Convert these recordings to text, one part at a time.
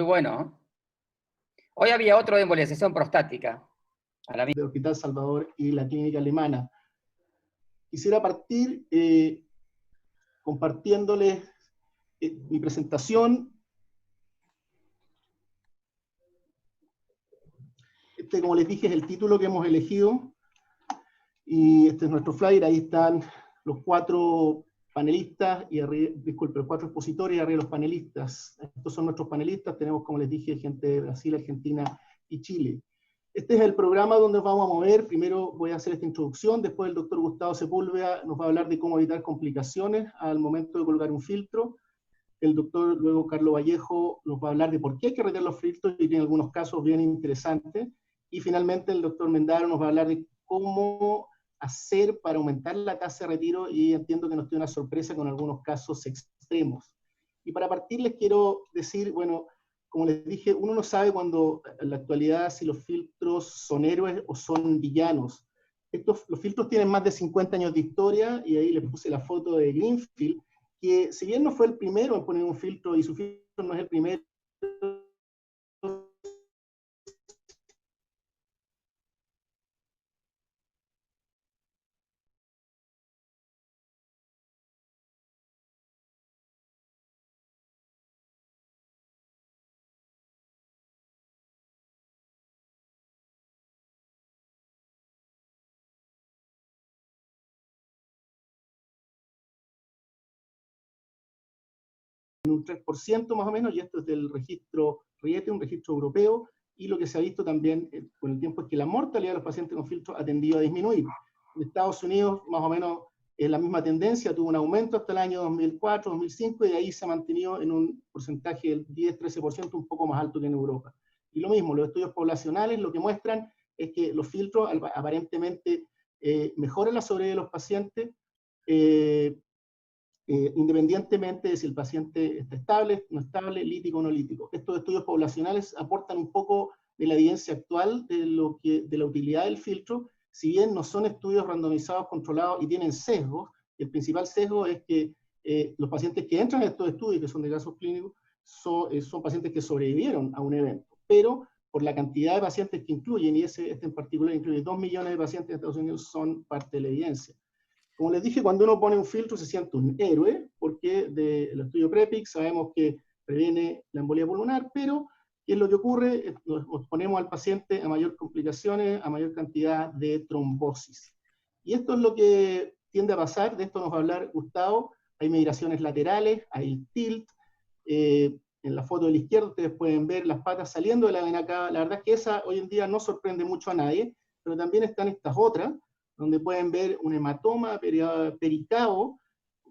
bueno, ¿eh? Hoy había otro de embolización prostática. Del Hospital Salvador y la clínica alemana. Quisiera partir compartiéndoles mi presentación. Este, como les dije, es el título que hemos elegido. Y este es nuestro flyer. Ahí están los 4 panelistas, y arriba, disculpe, los 4 expositores y arriba los panelistas. Estos son nuestros panelistas. Tenemos, como les dije, gente de Brasil, Argentina y Chile. Este es el programa donde nos vamos a mover. Primero voy a hacer esta introducción, después el doctor Gustavo Sepúlveda nos va a hablar de cómo evitar complicaciones al momento de colocar un filtro. El doctor, luego Carlos Vallejo, nos va a hablar de por qué hay que retirar los filtros y tiene algunos casos bien interesantes. Y finalmente el doctor Mendaro nos va a hablar de cómo hacer para aumentar la tasa de retiro, y entiendo que nos tiene una sorpresa con algunos casos extremos. Y para partir les quiero decir, bueno, como les dije, uno no sabe cuando, en la actualidad, si los filtros son héroes o son villanos. Los filtros tienen más de 50 años de historia, y ahí les puse la foto de Greenfield, que si bien no fue el primero en poner un filtro, y su filtro no es el primero, en un 3% más o menos, y esto es del registro RIETE, un registro europeo, y lo que se ha visto también con el tiempo es que la mortalidad de los pacientes con filtros ha tendido a disminuir. En Estados Unidos, más o menos, es la misma tendencia, tuvo un aumento hasta el año 2004, 2005, y de ahí se ha mantenido en un porcentaje del 10-13%, un poco más alto que en Europa. Y lo mismo, los estudios poblacionales lo que muestran es que los filtros aparentemente mejoran la sobrevida de los pacientes, independientemente de si el paciente está estable, no estable, lítico o no lítico. Estos estudios poblacionales aportan un poco de la evidencia actual de la utilidad del filtro, si bien no son estudios randomizados, controlados y tienen sesgos. El principal sesgo es que los pacientes que entran en estos estudios, que son de casos clínicos, son pacientes que sobrevivieron a un evento, pero por la cantidad de pacientes que incluyen, y este en particular incluye 2 millones de pacientes en Estados Unidos, son parte de la evidencia. Como les dije, cuando uno pone un filtro se siente un héroe, porque del estudio PREPIC sabemos que previene la embolia pulmonar, pero ¿qué es lo que ocurre? Nos ponemos al paciente a mayor complicaciones, a mayor cantidad de trombosis. Y esto es lo que tiende a pasar, de esto nos va a hablar Gustavo. Hay migraciones laterales, hay tilt. En la foto de la izquierda ustedes pueden ver las patas saliendo de la vena cava. La verdad es que esa hoy en día no sorprende mucho a nadie, pero también están estas otras, donde pueden ver un hematoma pericavo,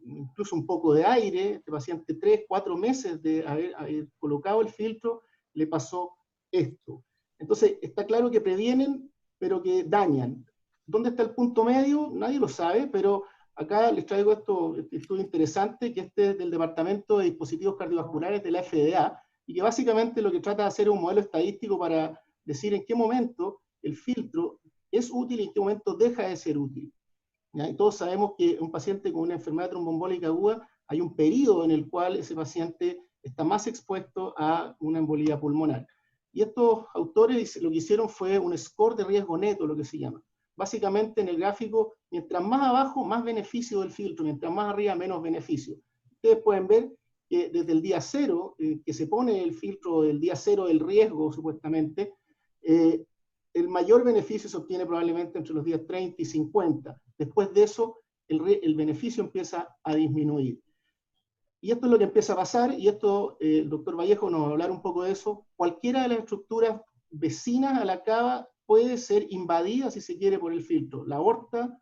incluso un poco de aire. Este paciente 3-4 meses de haber colocado el filtro, le pasó esto. Entonces, está claro que previenen, pero que dañan. ¿Dónde está el punto medio? Nadie lo sabe, pero acá les traigo este estudio interesante, que este es del Departamento de Dispositivos Cardiovasculares de la FDA, y que básicamente lo que trata de hacer es un modelo estadístico para decir en qué momento el filtro es útil y en qué momento deja de ser útil. ¿Ya? Y todos sabemos que un paciente con una enfermedad tromboembólica aguda, hay un periodo en el cual ese paciente está más expuesto a una embolía pulmonar. Y estos autores lo que hicieron fue un score de riesgo neto, lo que se llama. Básicamente en el gráfico, mientras más abajo, más beneficio del filtro, mientras más arriba, menos beneficio. Ustedes pueden ver que desde el día cero, que se pone el filtro del día cero del riesgo, supuestamente, el mayor beneficio se obtiene probablemente entre los días 30 y 50. Después de eso, el beneficio empieza a disminuir. Y esto es lo que empieza a pasar, y esto el doctor Vallejo nos va a hablar un poco de eso. Cualquiera de las estructuras vecinas a la cava puede ser invadida, si se quiere, por el filtro. La aorta,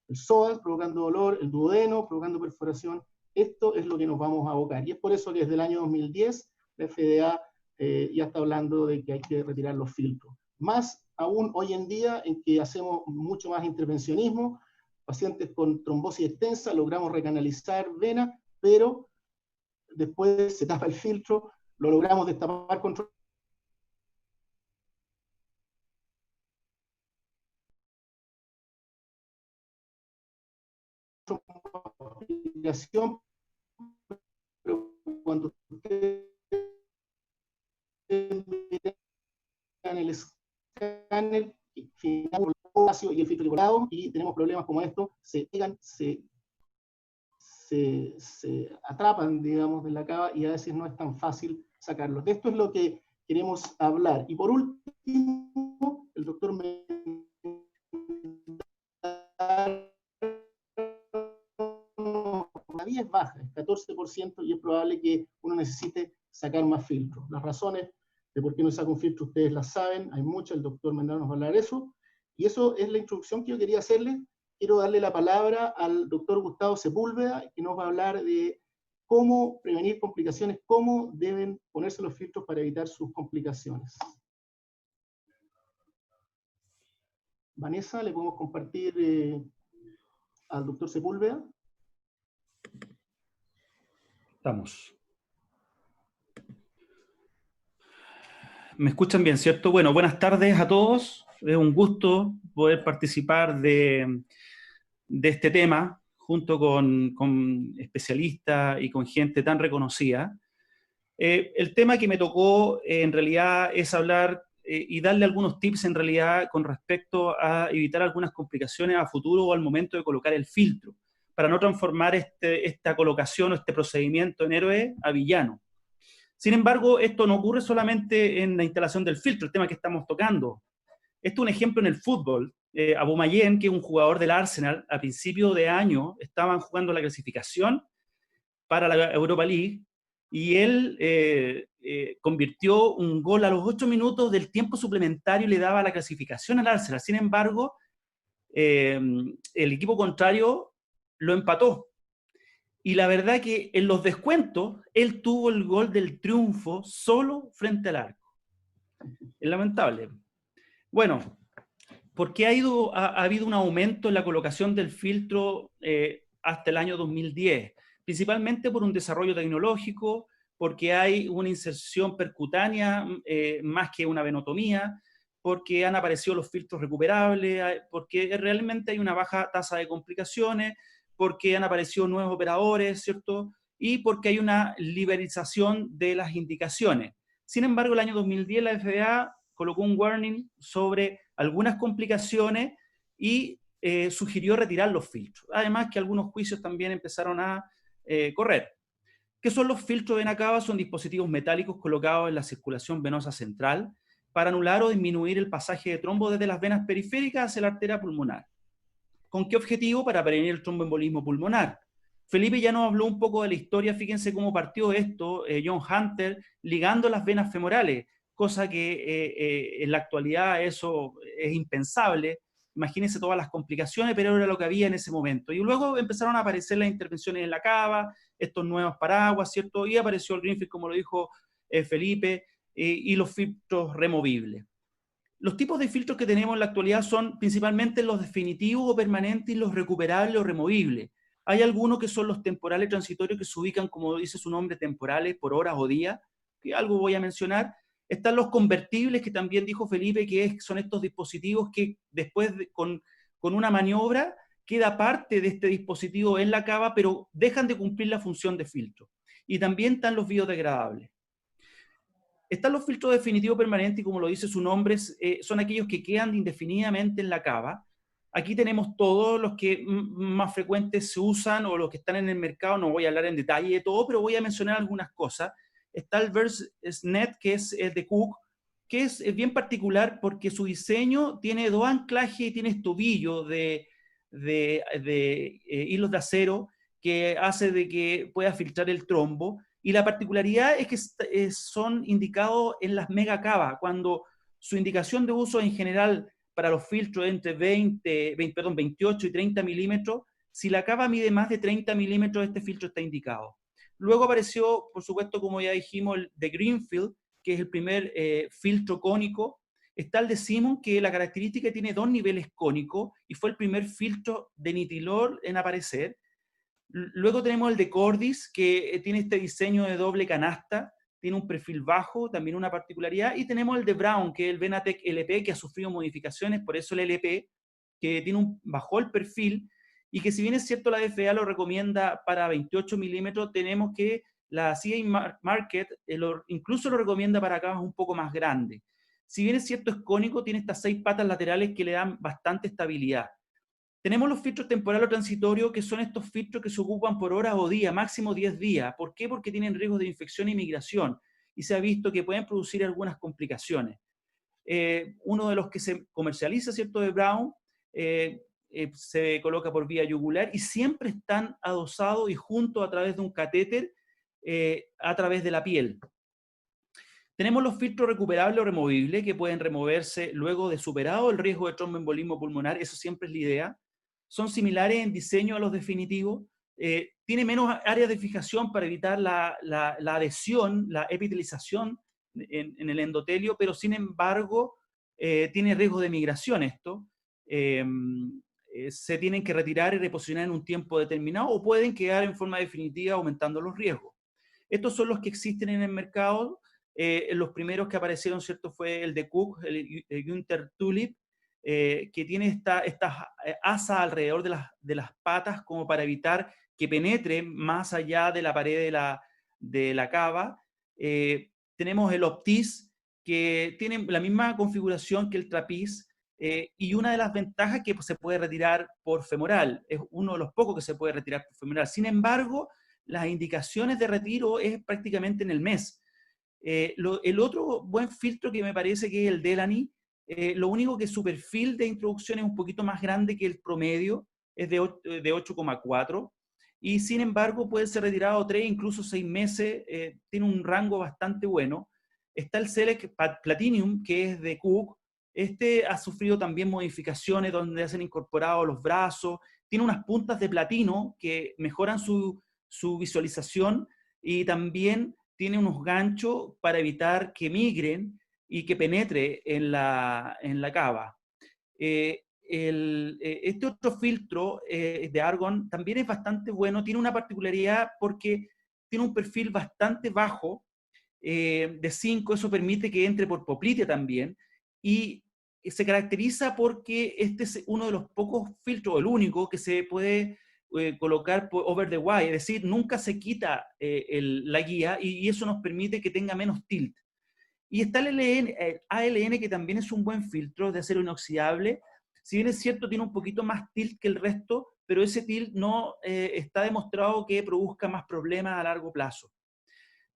el psoas, provocando dolor, el duodeno, provocando perforación. Esto es lo que nos vamos a abocar. Y es por eso que desde el año 2010 la FDA ya está hablando de que hay que retirar los filtros. Más aún hoy en día, en que hacemos mucho más intervencionismo, pacientes con trombosis extensa, logramos recanalizar vena, pero después se tapa el filtro, lo logramos destapar con aspiración, pero cuando usted en el escáner final y el filtro colado, y tenemos problemas como esto, se pegan, se atrapan, digamos, en la cava, y a veces no es tan fácil sacarlos. De esto es lo que queremos hablar. Y por último, el doctor la vía es baja, es 14%, y es probable que uno necesite sacar más filtros. Las razones de por qué no saca un filtro ustedes las saben, hay muchas, el doctor Mendoza nos va a hablar de eso, y eso es la introducción que yo quería hacerle. Quiero darle la palabra al doctor Gustavo Sepúlveda, que nos va a hablar de cómo prevenir complicaciones, cómo deben ponerse los filtros para evitar sus complicaciones. Vanessa, ¿le podemos compartir al doctor Sepúlveda? Estamos. ¿Me escuchan bien, cierto? Bueno, buenas tardes a todos. Es un gusto poder participar de este tema junto con especialistas y con gente tan reconocida. El tema que me tocó en realidad es hablar y darle algunos tips en realidad con respecto a evitar algunas complicaciones a futuro o al momento de colocar el filtro, para no transformar esta colocación o este procedimiento en héroe a villano. Sin embargo, esto no ocurre solamente en la instalación del filtro, el tema que estamos tocando. Esto es un ejemplo en el fútbol. Aubameyang, que es un jugador del Arsenal, a principio de año estaban jugando la clasificación para la Europa League, y él convirtió un gol a los 8 minutos del tiempo suplementario y le daba la clasificación al Arsenal. Sin embargo, el equipo contrario lo empató. Y la verdad que en los descuentos, él tuvo el gol del triunfo solo frente al arco. Es lamentable. Bueno, ¿por qué ha habido un aumento en la colocación del filtro hasta el año 2010? Principalmente por un desarrollo tecnológico, porque hay una inserción percutánea más que una venotomía, porque han aparecido los filtros recuperables, porque realmente hay una baja tasa de complicaciones, porque han aparecido nuevos operadores, ¿cierto? Y porque hay una liberalización de las indicaciones. Sin embargo, el año 2010 la FDA colocó un warning sobre algunas complicaciones y sugirió retirar los filtros. Además que algunos juicios también empezaron a correr. ¿Qué son los filtros de vena cava? Son dispositivos metálicos colocados en la circulación venosa central para anular o disminuir el pasaje de trombo desde las venas periféricas hacia la arteria pulmonar. ¿Con qué objetivo? Para prevenir el tromboembolismo pulmonar. Felipe ya nos habló un poco de la historia, fíjense cómo partió esto, John Hunter, ligando las venas femorales, cosa que en la actualidad eso es impensable. Imagínense todas las complicaciones, pero era lo que había en ese momento. Y luego empezaron a aparecer las intervenciones en la cava, estos nuevos paraguas, ¿cierto? Y apareció el Greenfield, como lo dijo Felipe, y los filtros removibles. Los tipos de filtros que tenemos en la actualidad son principalmente los definitivos o permanentes y los recuperables o removibles. Hay algunos que son los temporales transitorios, que se ubican, como dice su nombre, temporales por horas o días, que algo voy a mencionar. Están los convertibles, que también dijo Felipe, que son estos dispositivos que después con una maniobra queda parte de este dispositivo en la cava, pero dejan de cumplir la función de filtro. Y también están los biodegradables. Están los filtros definitivos permanentes, y como lo dice su nombre, son aquellos que quedan indefinidamente en la cava. Aquí tenemos todos los que más frecuentes se usan o los que están en el mercado. No voy a hablar en detalle de todo, pero voy a mencionar algunas cosas. Está el VerseNet, que es el de Cook, que es bien particular porque su diseño tiene dos anclajes y tiene estobillo de hilos de acero que hace de que pueda filtrar el trombo. Y la particularidad es que son indicados en las megacavas, cuando su indicación de uso en general para los filtros entre 28 y 30 milímetros, si la cava mide más de 30 milímetros, este filtro está indicado. Luego apareció, por supuesto, como ya dijimos, el de Greenfield, que es el primer filtro cónico. Está el de Simon, que la característica tiene 2 niveles cónicos y fue el primer filtro de nitilol en aparecer. Luego tenemos el de Cordis, que tiene este diseño de doble canasta, tiene un perfil bajo, también una particularidad, y tenemos el de Brown, que es el Venatec LP, que ha sufrido modificaciones, por eso el LP, que bajó el perfil, y que si bien es cierto la FDA lo recomienda para 28 milímetros, tenemos que la CA Market incluso lo recomienda para cavas un poco más grandes. Si bien es cierto, es cónico, tiene estas 6 patas laterales que le dan bastante estabilidad. Tenemos los filtros temporal o transitorio, que son estos filtros que se ocupan por horas o días, máximo 10 días. ¿Por qué? Porque tienen riesgos de infección y migración, y se ha visto que pueden producir algunas complicaciones. Uno de los que se comercializa, ¿cierto?, de Brown, se coloca por vía yugular y siempre están adosados y juntos a través de un catéter a través de la piel. Tenemos los filtros recuperables o removibles que pueden removerse luego de superado el riesgo de tromboembolismo pulmonar, eso siempre es la idea. Son similares en diseño a los definitivos, tiene menos áreas de fijación para evitar la adhesión, la epitelización en el endotelio, pero sin embargo tiene riesgo de migración esto. Se tienen que retirar y reposicionar en un tiempo determinado o pueden quedar en forma definitiva aumentando los riesgos. Estos son los que existen en el mercado. Los primeros que aparecieron, ¿cierto?, fue el de Cook, el Günther Tulip, que tiene estas asas alrededor de las patas como para evitar que penetre más allá de la pared de la cava. Tenemos el Optis, que tiene la misma configuración que el Trapiz, y una de las ventajas es que se puede retirar por femoral, es uno de los pocos que se puede retirar por femoral. Sin embargo, las indicaciones de retiro es prácticamente en el mes. El otro buen filtro que me parece que es el Delany, lo único que su perfil de introducción es un poquito más grande que el promedio, es de 8,4, y sin embargo puede ser retirado 3, incluso 6 meses, tiene un rango bastante bueno. Está el Select Platinum, que es de Cook. Este ha sufrido también modificaciones donde se han incorporado los brazos, tiene unas puntas de platino que mejoran su visualización, y también tiene unos ganchos para evitar que migren y que penetre en la cava. Este otro filtro de Argon también es bastante bueno, tiene una particularidad porque tiene un perfil bastante bajo, de 5, eso permite que entre por poplitea también, y se caracteriza porque este es uno de los pocos filtros, el único, que se puede colocar por over the wire, es decir, nunca se quita la guía, y eso nos permite que tenga menos tilt. Y está el ALN, que también es un buen filtro de acero inoxidable. Si bien es cierto, tiene un poquito más tilt que el resto, pero ese tilt no está demostrado que produzca más problemas a largo plazo.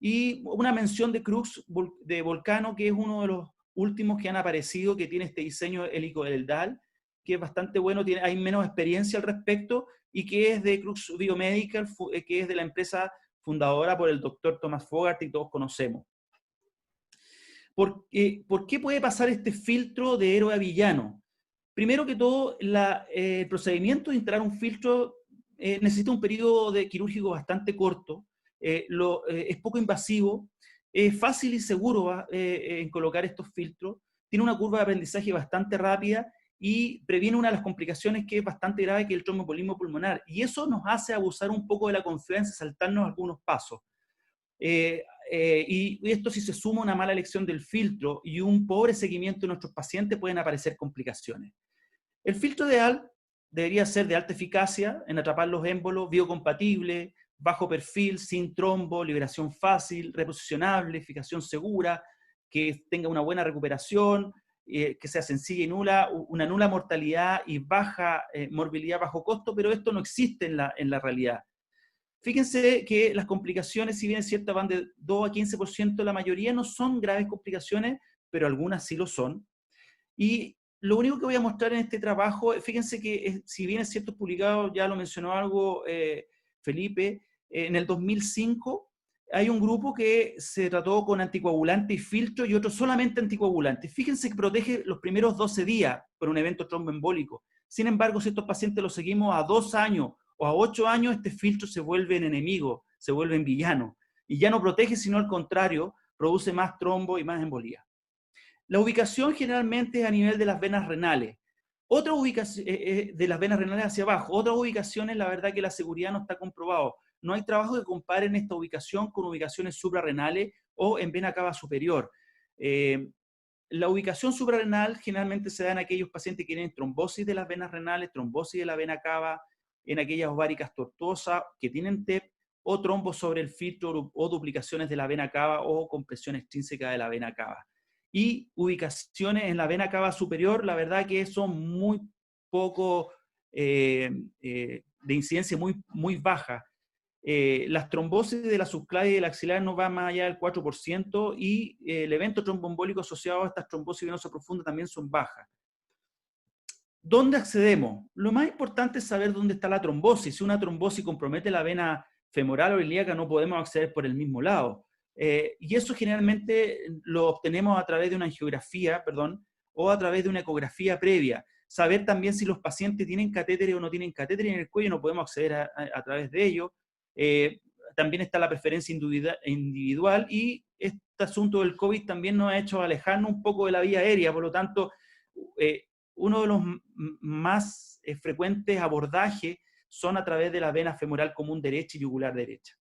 Y una mención de Crux, de Volcano, que es uno de los últimos que han aparecido, que tiene este diseño helicoidal, que es bastante bueno, hay menos experiencia al respecto, y que es de Crux Biomedical, que es de la empresa fundadora por el doctor Thomas Fogarty, y todos conocemos. ¿Por qué puede pasar este filtro de héroe a villano? Primero que todo, el procedimiento de instalar un filtro necesita un periodo quirúrgico bastante corto, es poco invasivo, es fácil y seguro en colocar estos filtros, tiene una curva de aprendizaje bastante rápida y previene una de las complicaciones que es bastante grave, que es el tromboembolismo pulmonar. Y eso nos hace abusar un poco de la confianza, saltarnos algunos pasos. Y esto, si se suma una mala elección del filtro y un pobre seguimiento de nuestros pacientes, pueden aparecer complicaciones. El filtro ideal debería ser de alta eficacia en atrapar los émbolos, biocompatible, bajo perfil, sin trombo, liberación fácil, reposicionable, fijación segura, que tenga una buena recuperación, que sea sencilla y nula, una nula mortalidad y baja morbilidad, bajo costo, pero esto no existe en la realidad. Fíjense que las complicaciones, si bien es cierto, van de 2 a 15%, la mayoría no son graves complicaciones, pero algunas sí lo son. Y lo único que voy a mostrar en este trabajo, fíjense que si bien es cierto, publicado, ya lo mencionó algo Felipe, en el 2005 hay un grupo que se trató con anticoagulante y filtro y otro solamente anticoagulante. Fíjense que protege los primeros 12 días por un evento tromboembólico. Sin embargo, si estos pacientes los seguimos a 2 años o a 8 años, este filtro se vuelve en enemigo, se vuelve en villano. Y ya no protege, sino al contrario, produce más trombo y más embolía. La ubicación generalmente es a nivel de las venas renales. Otra ubicación, de las venas renales hacia abajo. Otras ubicaciones, la verdad que la seguridad no está comprobado. No hay trabajo que comparen esta ubicación con ubicaciones suprarrenales o en vena cava superior. La ubicación suprarrenal generalmente se da en aquellos pacientes que tienen trombosis de las venas renales, trombosis de la vena cava, en aquellas ováricas tortuosas que tienen TEP o trombos sobre el filtro o duplicaciones de la vena cava o compresión extrínseca de la vena cava. Y ubicaciones en la vena cava superior, la verdad que son muy poco de incidencia muy baja. Las trombosis de la subclavia y del axilar no van más allá del 4% y el evento tromboembólico asociado a estas trombosis venosa profunda también son bajas. ¿Dónde accedemos? Lo más importante es saber dónde está la trombosis. Si una trombosis compromete la vena femoral o ilíaca, no podemos acceder por el mismo lado. Y eso generalmente lo obtenemos a través de una angiografía, o a través de una ecografía previa. Saber también si los pacientes tienen catéteres o no tienen catéteres en el cuello, no podemos acceder a través de ello. También está la preferencia individual y este asunto del COVID también nos ha hecho alejarnos un poco de la vía aérea, por lo tanto, uno de los más frecuentes abordajes son a través de la vena femoral común derecha y yugular derecha.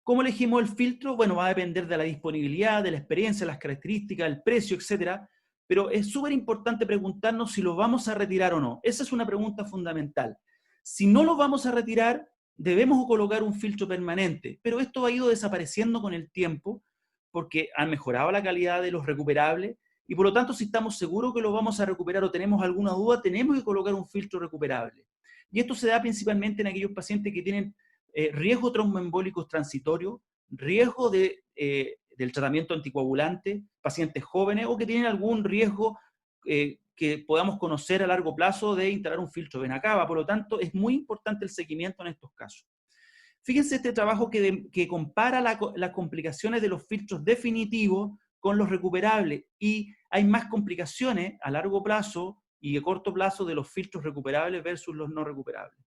¿Cómo elegimos el filtro? Bueno, va a depender de la disponibilidad, de la experiencia, las características, el precio, etc. Pero es súper importante preguntarnos si lo vamos a retirar o no. Esa es una pregunta fundamental. Si no lo vamos a retirar, debemos colocar un filtro permanente. Pero esto ha ido desapareciendo con el tiempo porque han mejorado la calidad de los recuperables y por lo tanto, si estamos seguros que lo vamos a recuperar o tenemos alguna duda, tenemos que colocar un filtro recuperable. Y esto se da principalmente en aquellos pacientes que tienen riesgo tromboembólicos transitorios, riesgo del tratamiento anticoagulante, pacientes jóvenes o que tienen algún riesgo que podamos conocer a largo plazo de instalar un filtro vena cava. Por lo tanto, es muy importante el seguimiento en estos casos. Fíjense este trabajo que compara las complicaciones de los filtros definitivos con los recuperables y hay más complicaciones a largo plazo y a corto plazo de los filtros recuperables versus los no recuperables.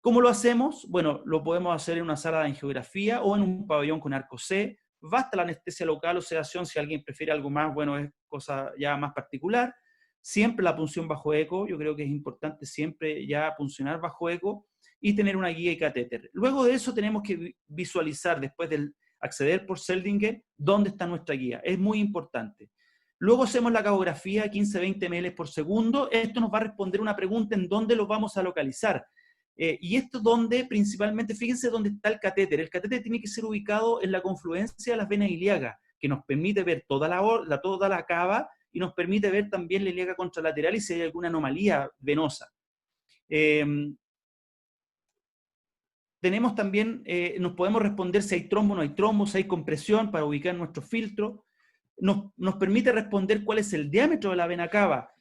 ¿Cómo lo hacemos? Bueno, lo podemos hacer en una sala de angiografía o en un pabellón con arco C. Basta la anestesia local o sedación, si alguien prefiere algo más, bueno, es cosa ya más particular. Siempre la punción bajo eco, yo creo que es importante siempre ya puncionar bajo eco y tener una guía y catéter. Luego de eso tenemos que visualizar, después del acceder por Seldinger, dónde está nuestra guía. Es muy importante. Luego hacemos la cagografía 15-20 ml por segundo. Esto nos va a responder una pregunta en dónde lo vamos a localizar. Y esto donde, principalmente, fíjense dónde está el catéter. El catéter tiene que ser ubicado en la confluencia de las venas ilíacas, que nos permite ver toda la cava y nos permite ver también la ilíaca contralateral y si hay alguna anomalía venosa. Tenemos también, nos podemos responder si hay trombo o no hay trombo, si hay compresión para ubicar nuestro filtro. Nos permite responder cuál es el diámetro de la vena cava.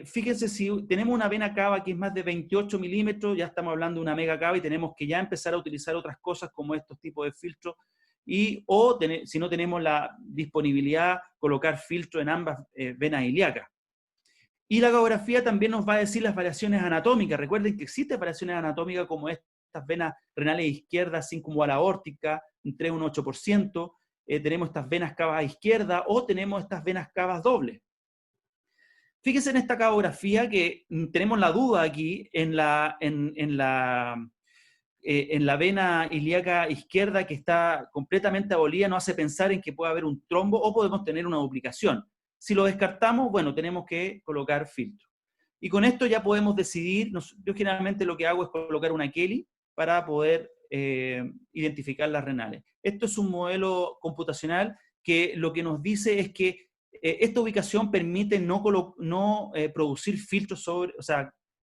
Fíjense, si tenemos una vena cava que es más de 28 milímetros, ya estamos hablando de una mega cava y tenemos que ya empezar a utilizar otras cosas como estos tipos de filtros. Si no tenemos la disponibilidad, colocar filtro en ambas venas ilíacas. Y la ecografía también nos va a decir las variaciones anatómicas. Recuerden que existen variaciones anatómicas como estas venas renales izquierdas, así como a la aórtica, entre un 8%. Tenemos estas venas cavas a izquierda o tenemos estas venas cavas dobles. Fíjense en esta ecografía que tenemos la duda aquí en la vena ilíaca izquierda que está completamente abolida, nos hace pensar en que puede haber un trombo o podemos tener una duplicación. Si lo descartamos, bueno, tenemos que colocar filtro. Y con esto ya podemos decidir, yo generalmente lo que hago es colocar una Kelly para poder identificar las renales. Esto es un modelo computacional que lo que nos dice es que esta ubicación permite no producir filtros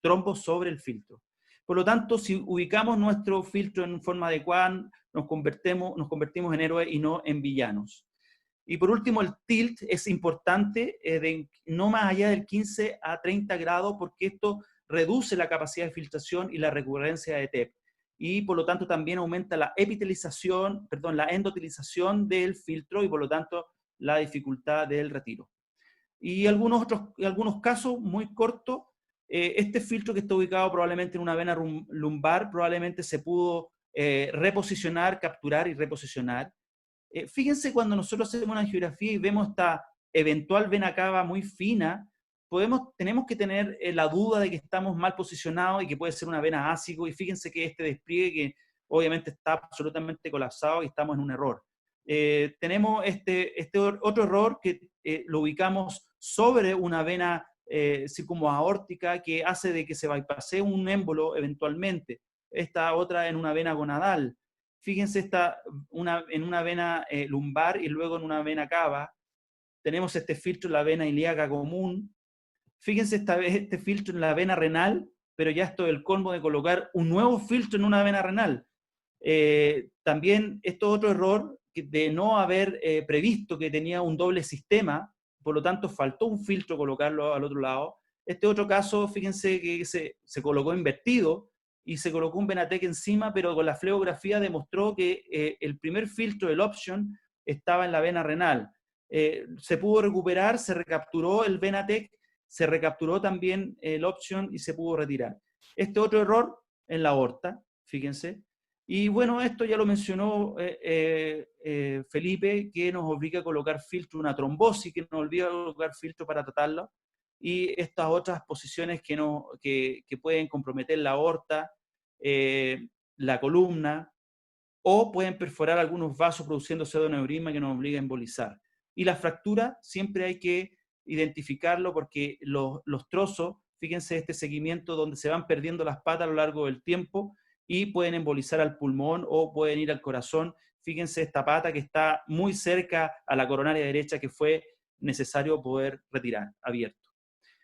trombos sobre el filtro. Por lo tanto, si ubicamos nuestro filtro en forma adecuada, nos convertimos en héroes y no en villanos. Y por último, el tilt es importante, no más allá del 15 a 30 grados, porque esto reduce la capacidad de filtración y la recurrencia de TEP. Y por lo tanto también aumenta la la endotelización del filtro y por lo tanto la dificultad del retiro. Y algunos casos muy cortos, este filtro que está ubicado probablemente en una vena lumbar, probablemente se pudo reposicionar, capturar y reposicionar. Fíjense cuando nosotros hacemos una angiografía y vemos esta eventual vena cava muy fina, tenemos que tener la duda de que estamos mal posicionados y que puede ser una vena ácido, y fíjense que este despliegue que obviamente está absolutamente colapsado y estamos en un error. Tenemos este otro error que lo ubicamos sobre una vena circumoaórtica que hace de que se bypassee un émbolo eventualmente. esta otra en una vena gonadal. Fíjense en una vena lumbar y luego en una vena cava. Tenemos este filtro en la vena ilíaca común. Fíjense este filtro en la vena renal, pero ya esto es el colmo de colocar un nuevo filtro en una vena renal. También esto es otro error de no haber previsto que tenía un doble sistema, por lo tanto faltó un filtro colocarlo al otro lado. Este otro caso, fíjense que se colocó invertido y se colocó un Venatec encima, pero con la fleografía demostró que el primer filtro, el Option, estaba en la vena renal. Se pudo recuperar, se recapturó el Venatec, se recapturó también el Option y se pudo retirar. Este otro error en la aorta, fíjense. Y bueno, esto ya lo mencionó Felipe, que nos obliga a colocar filtro, una trombosis, que nos obliga a colocar filtro para tratarla, y estas otras posiciones que pueden comprometer la aorta, la columna, o pueden perforar algunos vasos produciendo pseudoneurisma que nos obliga a embolizar. Y la fractura siempre hay que identificarlo porque los trozos, fíjense este seguimiento donde se van perdiendo las patas a lo largo del tiempo y pueden embolizar al pulmón o pueden ir al corazón. Fíjense esta pata que está muy cerca a la coronaria derecha que fue necesario poder retirar, abierto.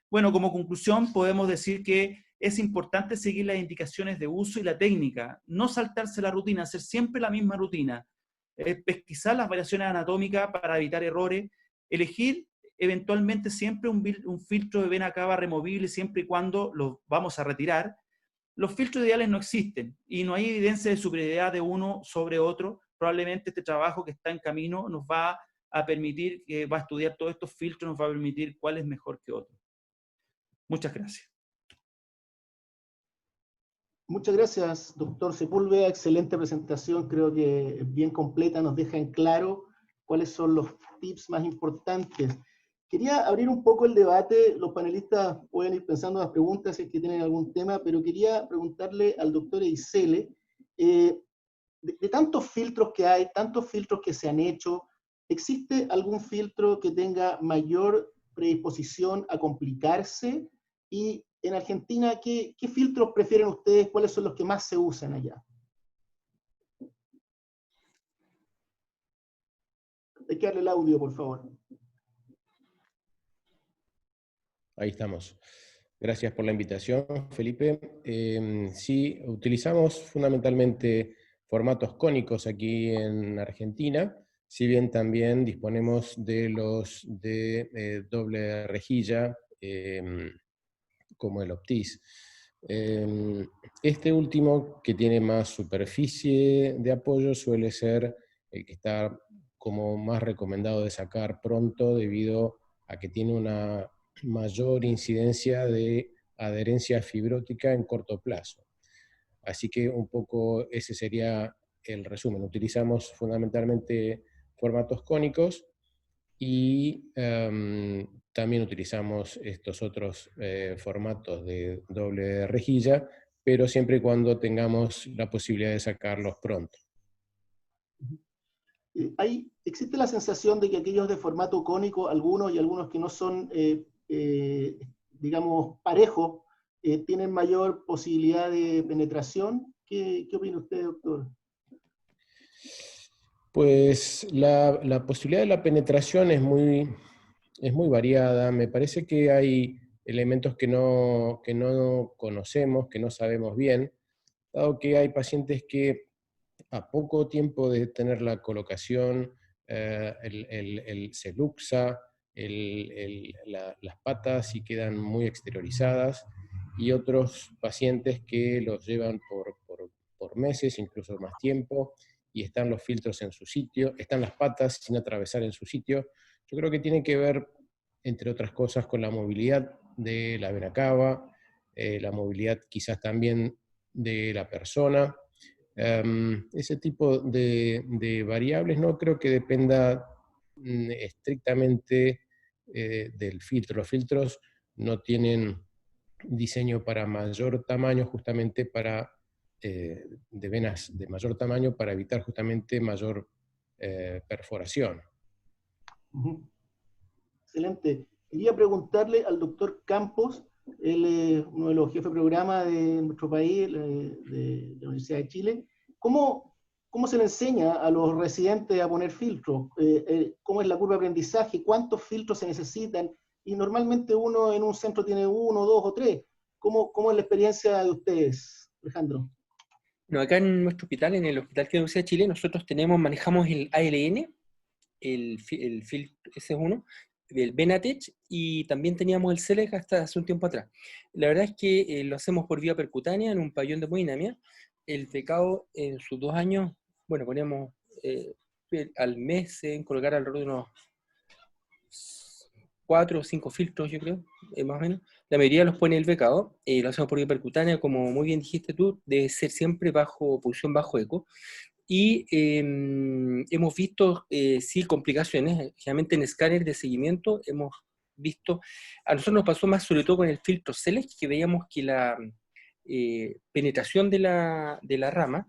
Bueno, como conclusión podemos decir que es importante seguir las indicaciones de uso y la técnica, no saltarse la rutina, hacer siempre la misma rutina, pesquisar las variaciones anatómicas para evitar errores, elegir eventualmente siempre un filtro de vena cava removible siempre y cuando lo vamos a retirar. Los filtros ideales no existen y no hay evidencia de superioridad de uno sobre otro. Probablemente este trabajo que está en camino nos va a permitir, que va a estudiar todos estos filtros, nos va a permitir cuál es mejor que otro. Muchas gracias. Muchas gracias, doctor Sepúlveda. Excelente presentación, creo que bien completa, nos deja en claro cuáles son los tips más importantes. Quería abrir un poco el debate, los panelistas pueden ir pensando las preguntas si es que tienen algún tema, pero quería preguntarle al doctor Eisele, de tantos filtros que hay, tantos filtros que se han hecho, ¿existe algún filtro que tenga mayor predisposición a complicarse? Y en Argentina, ¿qué filtros prefieren ustedes? ¿Cuáles son los que más se usan allá? Hay que darle el audio, por favor. Ahí estamos. Gracias por la invitación, Felipe. Sí, utilizamos fundamentalmente formatos cónicos aquí en Argentina, si bien también disponemos de los de doble rejilla, como el Optis. Este último, que tiene más superficie de apoyo, suele ser el que está como más recomendado de sacar pronto debido a que tiene una mayor incidencia de adherencia fibrótica en corto plazo. Así que un poco ese sería el resumen. Utilizamos fundamentalmente formatos cónicos y también utilizamos estos otros formatos de doble rejilla, pero siempre y cuando tengamos la posibilidad de sacarlos pronto. ¿Existe la sensación de que aquellos de formato cónico, algunos y algunos que no son, digamos, parejos, tienen mayor posibilidad de penetración? ¿Qué opina usted, doctor? Pues la posibilidad de la penetración es muy variada. Me parece que hay elementos que no conocemos, que no sabemos bien, dado que hay pacientes que a poco tiempo de tener la colocación, se luxa las patas y quedan muy exteriorizadas, y otros pacientes que los llevan por meses, incluso más tiempo, y están los filtros en su sitio, están las patas sin atravesar en su sitio. Yo creo que tiene que ver, entre otras cosas, con la movilidad de la vena cava, la movilidad quizás también de la persona. Ese tipo de variables no creo que dependa estrictamente del filtro. Los filtros no tienen diseño para mayor tamaño, justamente de venas de mayor tamaño, para evitar justamente mayor perforación. Excelente. Quería preguntarle al doctor Campos Él es uno de los jefes de programa de nuestro país, de la Universidad de Chile. ¿Cómo se le enseña a los residentes a poner filtros? ¿Cómo es la curva de aprendizaje? ¿Cuántos filtros se necesitan? Y normalmente uno en un centro tiene uno, dos o tres. ¿Cómo es la experiencia de ustedes, Alejandro? No, acá en nuestro hospital, en el Hospital de la Universidad de Chile, nosotros manejamos el ALN, el filtro, ese es uno, el Benatech, y también teníamos el Selec hasta hace un tiempo atrás. La verdad es que lo hacemos por vía percutánea en un pabellón de hemodinamia. El becado en sus 2 años, bueno, ponemos al mes en colocar alrededor de unos 4 o 5 filtros, yo creo, más o menos. La mayoría los pone el becado, lo hacemos por vía percutánea, como muy bien dijiste tú, debe ser siempre posición bajo eco. Y hemos visto, sí, complicaciones. Generalmente en escáner de seguimiento hemos visto, a nosotros nos pasó más sobre todo con el filtro Select, que veíamos que la penetración de la rama,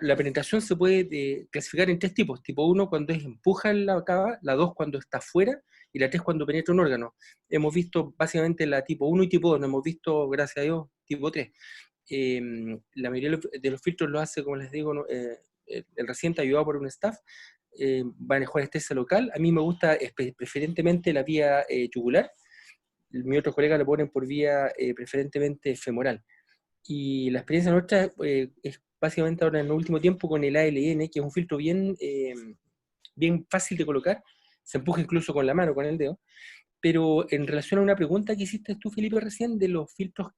la penetración se puede clasificar en 3 tipos. Tipo 1 cuando empuja en la cava, la 2 cuando está fuera, y la 3 cuando penetra un órgano. Hemos visto básicamente la tipo 1 y tipo 2, no hemos visto, gracias a Dios, tipo 3. La mayoría de los filtros lo hace, como les digo, el residente ayudado por un staff, va a mejor anestesia local. A mí me gusta preferentemente la vía yugular, mi otros colegas lo ponen por vía preferentemente femoral. Y la experiencia nuestra es básicamente ahora en el último tiempo con el ALN, que es un filtro bien fácil de colocar, se empuja incluso con la mano, con el dedo. Pero en relación a una pregunta que hiciste tú, Felipe, recién, de los filtros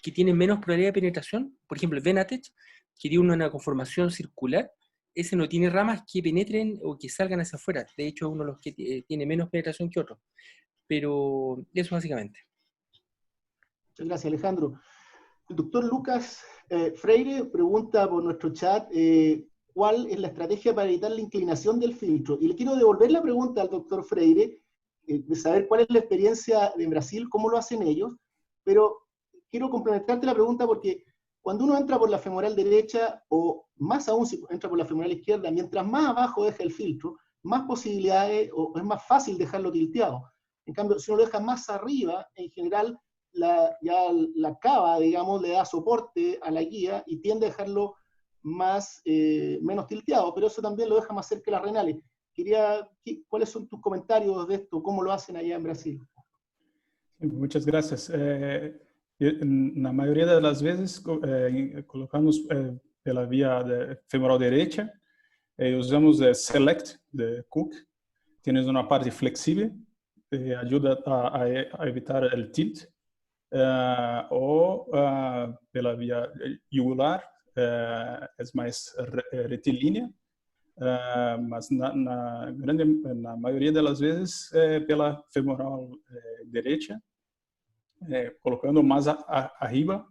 que tienen menos probabilidad de penetración, por ejemplo, el Benatech, que tiene una conformación circular, ese no tiene ramas que penetren o que salgan hacia afuera. De hecho, es uno de los que tiene menos penetración que otros. Pero eso básicamente. Muchas gracias, Alejandro. El doctor Lucas Freire pregunta por nuestro chat cuál es la estrategia para evitar la inclinación del filtro. Y le quiero devolver la pregunta al doctor Freire, de saber cuál es la experiencia en Brasil, cómo lo hacen ellos, pero quiero complementarte la pregunta porque cuando uno entra por la femoral derecha, o más aún si entra por la femoral izquierda, mientras más abajo deja el filtro, más posibilidades, o es más fácil dejarlo tilteado. En cambio, si uno lo deja más arriba, en general, la cava, digamos, le da soporte a la guía y tiende a dejarlo menos tilteado, pero eso también lo deja más cerca de las renales. ¿Cuáles son tus comentarios de esto? ¿Cómo lo hacen allá en Brasil? Muchas gracias. En la mayoría de las veces colocamos pela vía femoral derecha, usamos el Select de Cook. Tienes una parte flexible, ayuda a evitar el tilt. O pela via jugular, é mais retilínea, mas na maioria das vezes pela femoral direita, colocando mais arriba,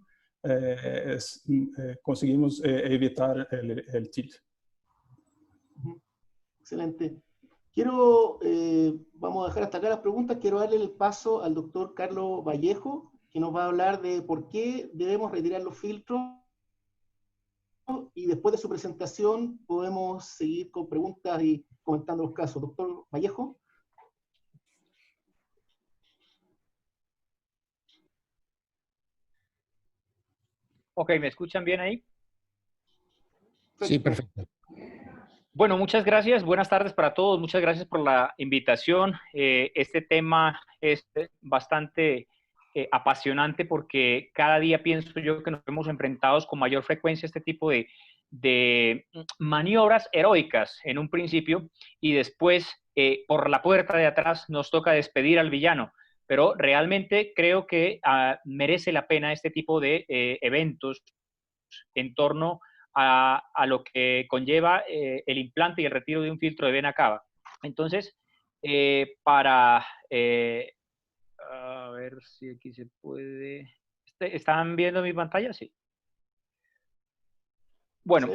conseguimos evitar o tilt. Excelente. Vamos a dejar hasta acá las preguntas. Quiero darle el paso al doctor Carlos Vallejo, que nos va a hablar de por qué debemos retirar los filtros, y después de su presentación podemos seguir con preguntas y comentando los casos. Doctor Vallejo. Ok, ¿me escuchan bien ahí? Sí, perfecto. Bueno, muchas gracias. Buenas tardes para todos. Muchas gracias por la invitación. Este tema es bastante apasionante porque cada día pienso yo que nos hemos enfrentado con mayor frecuencia a este tipo de maniobras heroicas en un principio y después por la puerta de atrás nos toca despedir al villano. Pero realmente creo que merece la pena este tipo de eventos en torno a lo que conlleva el implante y el retiro de un filtro de vena cava. Entonces, a ver si aquí se puede... ¿Están viendo mi pantalla? Sí. Bueno,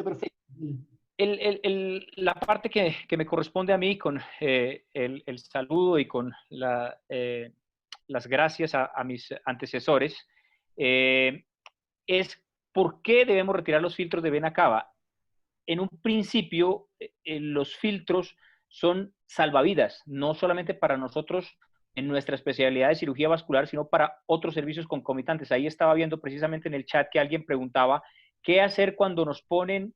la parte que me corresponde a mí con el saludo y con las gracias a mis antecesores es ¿por qué debemos retirar los filtros de vena cava? En un principio, los filtros son salvavidas, no solamente para nosotros en nuestra especialidad de cirugía vascular, sino para otros servicios concomitantes. Ahí estaba viendo precisamente en el chat que alguien preguntaba qué hacer cuando nos ponen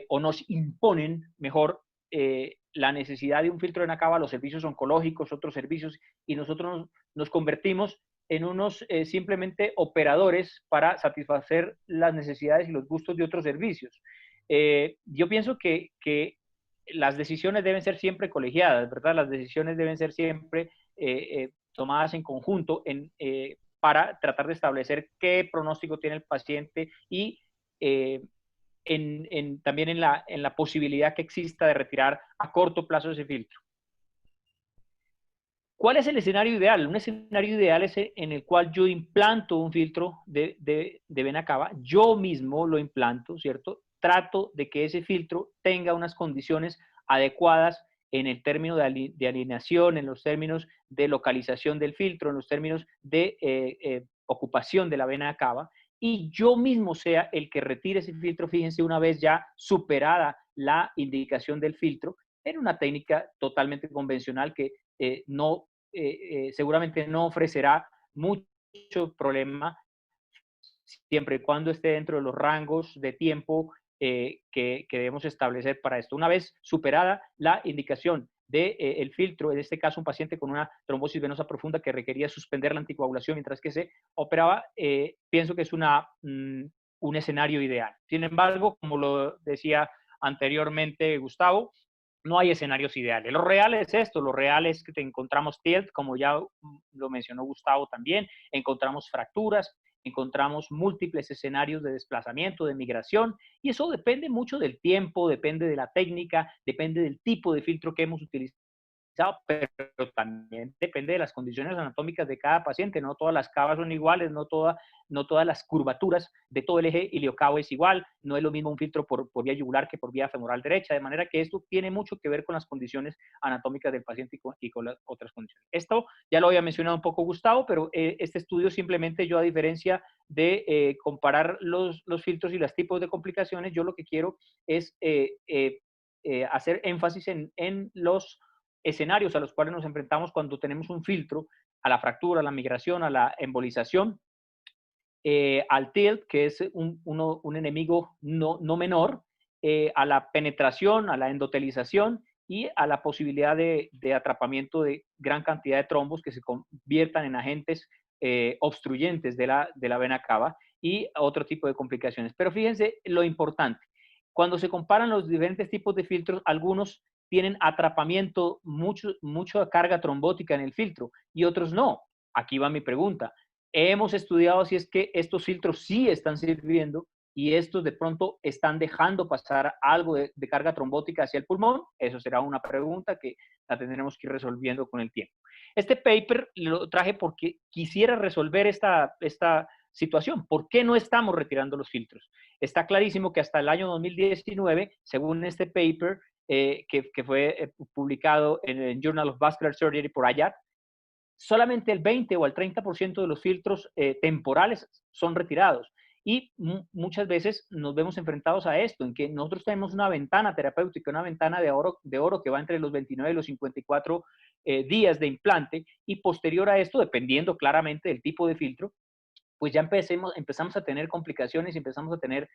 o nos imponen, mejor, la necesidad de un filtro de Nacaba a los servicios oncológicos, otros servicios, y nosotros nos convertimos en unos simplemente operadores para satisfacer las necesidades y los gustos de otros servicios. Yo pienso que las decisiones deben ser siempre colegiadas, ¿verdad? Las decisiones deben ser siempre tomadas en conjunto para tratar de establecer qué pronóstico tiene el paciente y también en la posibilidad que exista de retirar a corto plazo ese filtro. ¿Cuál es el escenario ideal? Un escenario ideal es en el cual yo implanto un filtro de vena cava, yo mismo lo implanto, ¿cierto? Trato de que ese filtro tenga unas condiciones adecuadas en el término de alineación, en los términos de localización del filtro, en los términos de ocupación de la vena cava, y yo mismo sea el que retire ese filtro, fíjense, una vez ya superada la indicación del filtro, en una técnica totalmente convencional que seguramente no ofrecerá mucho problema siempre y cuando esté dentro de los rangos de tiempo que debemos establecer para esto. Una vez superada la indicación del filtro, en este caso un paciente con una trombosis venosa profunda que requería suspender la anticoagulación mientras que se operaba, pienso que es un escenario ideal. Sin embargo, como lo decía anteriormente Gustavo, no hay escenarios ideales. Lo real es esto, lo real es que encontramos TILT, como ya lo mencionó Gustavo también, encontramos fracturas, encontramos múltiples escenarios de desplazamiento, de migración, y eso depende mucho del tiempo, depende de la técnica, depende del tipo de filtro que hemos utilizado, pero también depende de las condiciones anatómicas de cada paciente. No todas las cavas son iguales, no todas las curvaturas de todo el eje iliocavo es igual, no es lo mismo un filtro por vía yugular que por vía femoral derecha, de manera que esto tiene mucho que ver con las condiciones anatómicas del paciente y con las otras condiciones. Esto ya lo había mencionado un poco Gustavo, pero este estudio simplemente yo, a diferencia de comparar los filtros y los tipos de complicaciones, yo lo que quiero es hacer énfasis en los escenarios a los cuales nos enfrentamos cuando tenemos un filtro a la fractura, a la migración, a la embolización, al TILT, que es un enemigo no menor, a la penetración, a la endotelización y a la posibilidad de atrapamiento de gran cantidad de trombos que se conviertan en agentes obstruyentes de la vena cava y otro tipo de complicaciones. Pero fíjense lo importante. Cuando se comparan los diferentes tipos de filtros, algunos tienen atrapamiento, mucha carga trombótica en el filtro y otros no. Aquí va mi pregunta. Hemos estudiado si es que estos filtros sí están sirviendo y estos de pronto están dejando pasar algo de carga trombótica hacia el pulmón. Eso será una pregunta que la tendremos que ir resolviendo con el tiempo. Este paper lo traje porque quisiera resolver esta situación. ¿Por qué no estamos retirando los filtros? Está clarísimo que hasta el año 2019, según este paper, que fue publicado en el Journal of Vascular Surgery por Ayat, solamente el 20 o el 30% de los filtros temporales son retirados. Y muchas veces nos vemos enfrentados a esto, en que nosotros tenemos una ventana terapéutica, una ventana de oro que va entre los 29 y los 54 días de implante, y posterior a esto, dependiendo claramente del tipo de filtro, pues ya empezamos a tener complicaciones y empezamos a tener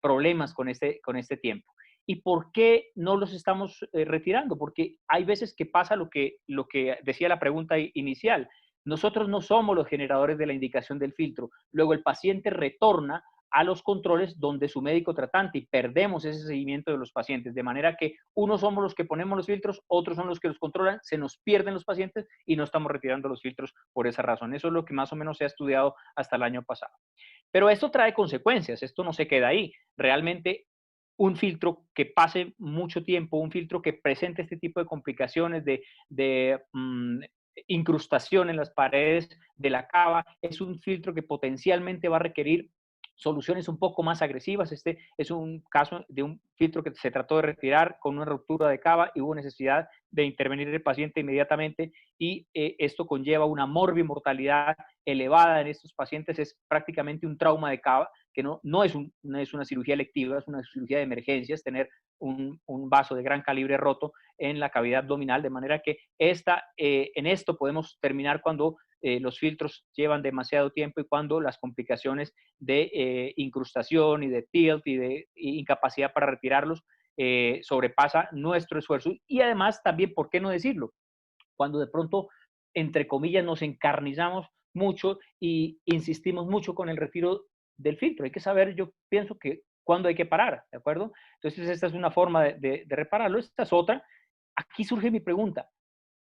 problemas con este tiempo. ¿Y por qué no los estamos retirando? Porque hay veces que pasa lo que decía la pregunta inicial. Nosotros no somos los generadores de la indicación del filtro. Luego el paciente retorna a los controles donde su médico tratante y perdemos ese seguimiento de los pacientes. De manera que unos somos los que ponemos los filtros, otros son los que los controlan, se nos pierden los pacientes y no estamos retirando los filtros por esa razón. Eso es lo que más o menos se ha estudiado hasta el año pasado. Pero esto trae consecuencias, esto no se queda ahí. Realmente un filtro que pase mucho tiempo, un filtro que presente este tipo de complicaciones de incrustación en las paredes de la cava, es un filtro que potencialmente va a requerir soluciones un poco más agresivas. Este es un caso de un filtro que se trató de retirar con una ruptura de cava y hubo necesidad de intervenir el paciente inmediatamente y esto conlleva una morbimortalidad elevada en estos pacientes. Es prácticamente un trauma de cava, que no es una cirugía electiva, es una cirugía de emergencias, tener un vaso de gran calibre roto en la cavidad abdominal, de manera que en esto podemos terminar cuando los filtros llevan demasiado tiempo y cuando las complicaciones de incrustación y de tilt y de incapacidad para retirarlos sobrepasa nuestro esfuerzo. Y además también, ¿por qué no decirlo? Cuando de pronto, entre comillas, nos encarnizamos mucho y insistimos mucho con el retiro del filtro. Hay que saber, yo pienso que cuándo hay que parar, ¿de acuerdo? Entonces, esta es una forma de repararlo. Esta es otra. Aquí surge mi pregunta.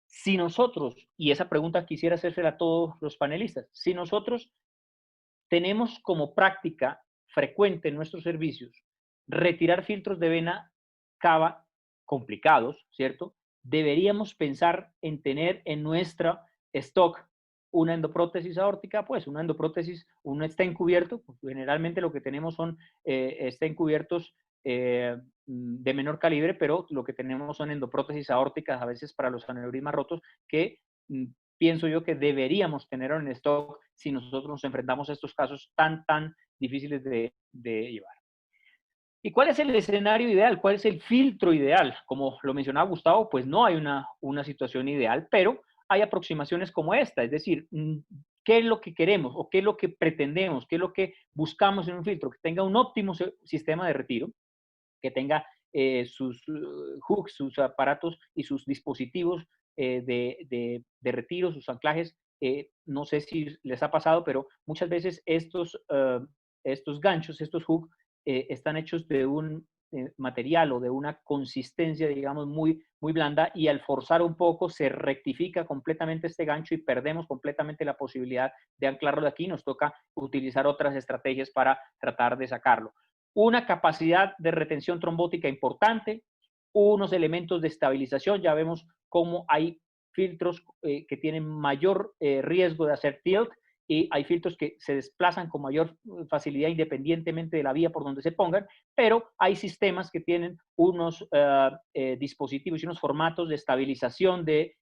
Si nosotros, y esa pregunta quisiera hacérsela a todos los panelistas, si nosotros tenemos como práctica frecuente en nuestros servicios retirar filtros de vena cava complicados, ¿cierto? Deberíamos pensar en tener en nuestra stock una endoprótesis aórtica, pues una endoprótesis, un stent cubierto, pues generalmente lo que tenemos son stent cubiertos de menor calibre, pero lo que tenemos son endoprótesis aórticas a veces para los aneurismas rotos que pienso yo que deberíamos tener en stock si nosotros nos enfrentamos a estos casos tan difíciles de llevar. ¿Y cuál es el escenario ideal? ¿Cuál es el filtro ideal? Como lo mencionaba Gustavo, pues no hay una situación ideal, pero hay aproximaciones como esta, es decir, ¿qué es lo que queremos o qué es lo que pretendemos? ¿Qué es lo que buscamos en un filtro? Que tenga un óptimo sistema de retiro, que tenga sus hooks, sus aparatos y sus dispositivos de retiro, sus anclajes. No sé si les ha pasado, pero muchas veces estos ganchos, estos hooks, están hechos de un material o de una consistencia, digamos, muy blanda, y al forzar un poco se rectifica completamente este gancho y perdemos completamente la posibilidad de anclarlo de aquí. Nos toca utilizar otras estrategias para tratar de sacarlo. Una capacidad de retención trombótica importante, unos elementos de estabilización. Ya vemos cómo hay filtros que tienen mayor riesgo de hacer tilt y hay filtros que se desplazan con mayor facilidad independientemente de la vía por donde se pongan, pero hay sistemas que tienen unos dispositivos y unos formatos de estabilización de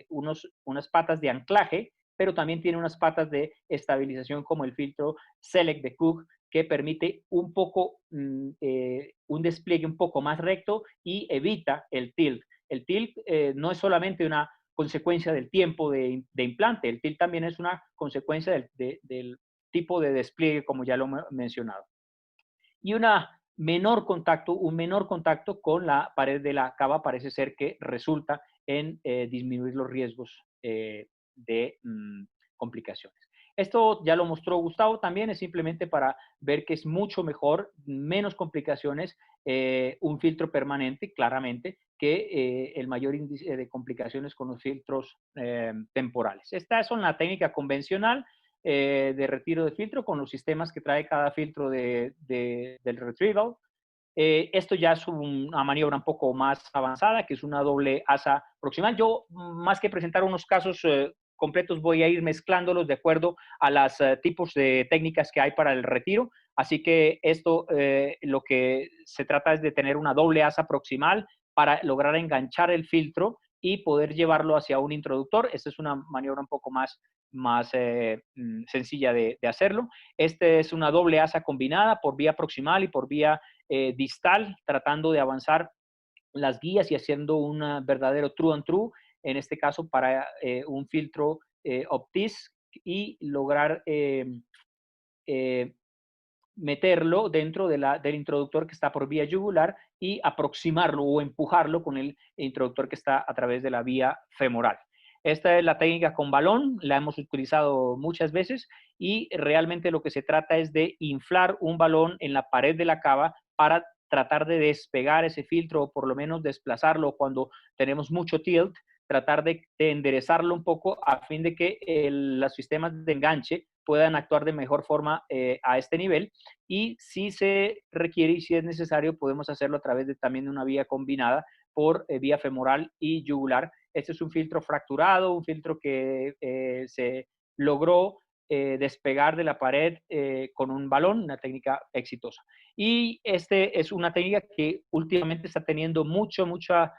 unas patas de anclaje, pero también tiene unas patas de estabilización como el filtro Select de Cook, que permite un poco un despliegue un poco más recto y evita el tilt. El tilt no es solamente una consecuencia del tiempo de implante, el tilt también es una consecuencia del tipo de despliegue, como ya lo he mencionado. Y un menor contacto con la pared de la cava parece ser que resulta en disminuir los riesgos de complicaciones. Esto ya lo mostró Gustavo también, es simplemente para ver que es mucho mejor, menos complicaciones, un filtro permanente, claramente, que el mayor índice de complicaciones con los filtros temporales. Esta es la técnica convencional de retiro de filtro con los sistemas que trae cada filtro del retrieval. Esto ya es una maniobra un poco más avanzada, que es una doble asa proximal. Yo, más que presentar unos casos completos, voy a ir mezclándolos de acuerdo a los tipos de técnicas que hay para el retiro. Así que esto lo que se trata es de tener una doble asa proximal para lograr enganchar el filtro y poder llevarlo hacia un introductor. Esta es una maniobra un poco más sencilla de hacerlo. Este es una doble asa combinada por vía proximal y por vía distal, tratando de avanzar las guías y haciendo un verdadero true and true, en este caso para un filtro Optis, y lograr meterlo dentro del introductor que está por vía yugular y aproximarlo o empujarlo con el introductor que está a través de la vía femoral. Esta es la técnica con balón, la hemos utilizado muchas veces y realmente lo que se trata es de inflar un balón en la pared de la cava para tratar de despegar ese filtro o por lo menos desplazarlo cuando tenemos mucho tilt, tratar de enderezarlo un poco a fin de que los sistemas de enganche puedan actuar de mejor forma a este nivel, y si se requiere y si es necesario podemos hacerlo a través de también una vía combinada por vía femoral y yugular. Este es un filtro fracturado, un filtro que se logró despegar de la pared con un balón, una técnica exitosa. Y este es una técnica que últimamente está teniendo mucha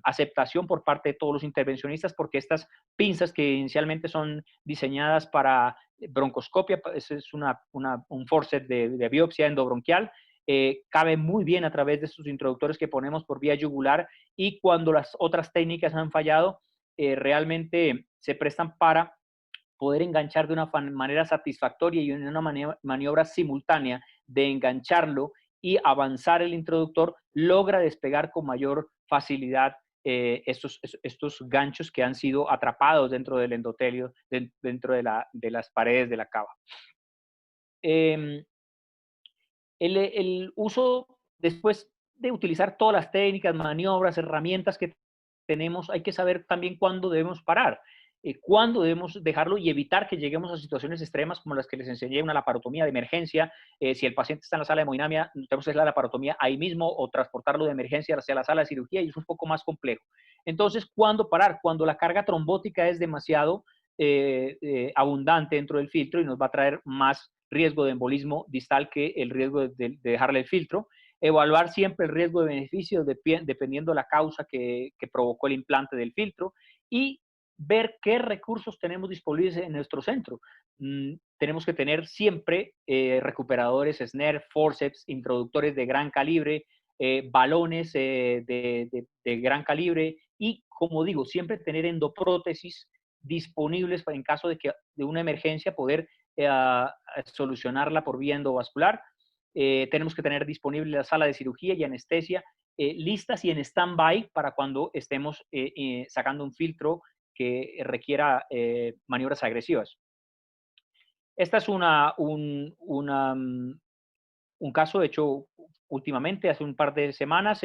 aceptación por parte de todos los intervencionistas, porque estas pinzas que inicialmente son diseñadas para broncoscopia, es un forceps de biopsia endobronquial, cabe muy bien a través de estos introductores que ponemos por vía yugular, y cuando las otras técnicas han fallado, realmente se prestan para poder enganchar de una manera satisfactoria y en una maniobra simultánea de engancharlo y avanzar el introductor, logra despegar con mayor facilidad estos ganchos que han sido atrapados dentro del endotelio, dentro de las paredes de la cava. El uso, después de utilizar todas las técnicas, maniobras, herramientas que tenemos, hay que saber también cuándo debemos parar, cuándo debemos dejarlo y evitar que lleguemos a situaciones extremas como las que les enseñé, una laparotomía de emergencia. Si el paciente está en la sala de hemodinamia, tenemos que hacer la laparotomía ahí mismo o transportarlo de emergencia hacia la sala de cirugía, y es un poco más complejo. Entonces, ¿cuándo parar? Cuando la carga trombótica es demasiado abundante dentro del filtro y nos va a traer más riesgo de embolismo distal que el riesgo de dejarle el filtro. Evaluar siempre el riesgo de beneficio dependiendo de la causa que provocó el implante del filtro, y ver qué recursos tenemos disponibles en nuestro centro. Tenemos que tener siempre recuperadores, snare, forceps, introductores de gran calibre, balones de gran calibre, y, como digo, siempre tener endoprótesis disponibles en caso de una emergencia, poder solucionarla por vía endovascular. Tenemos que tener disponible la sala de cirugía y anestesia listas y en stand-by para cuando estemos sacando un filtro que requiera maniobras agresivas. Esta es un caso hecho últimamente, hace un par de semanas,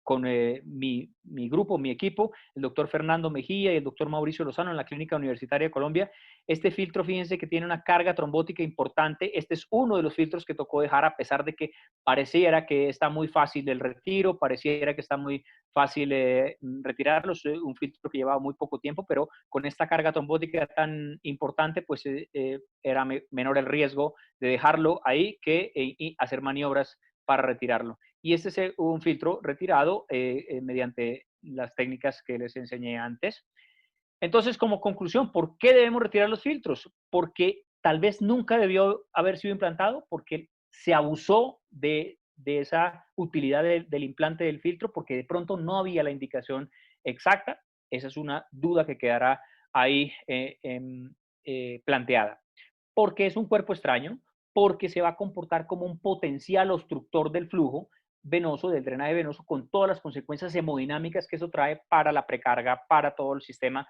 con mi grupo, mi equipo, el doctor Fernando Mejía y el doctor Mauricio Lozano en la Clínica Universitaria de Colombia. Este filtro, fíjense que tiene una carga trombótica importante. Este es uno de los filtros que tocó dejar, a pesar de que pareciera que está muy fácil el retiro, pareciera que está muy fácil retirarlo. Un filtro que llevaba muy poco tiempo, pero con esta carga trombótica tan importante, pues era menor el riesgo de dejarlo ahí que hacer maniobras para retirarlo. Y este es un filtro retirado mediante las técnicas que les enseñé antes. Entonces, como conclusión, ¿por qué debemos retirar los filtros? Porque tal vez nunca debió haber sido implantado, porque se abusó de esa utilidad del implante del filtro, porque de pronto no había la indicación exacta. Esa es una duda que quedará ahí planteada. Porque es un cuerpo extraño, porque se va a comportar como un potencial obstructor del flujo venoso, del drenaje venoso, con todas las consecuencias hemodinámicas que eso trae para la precarga, para todo el sistema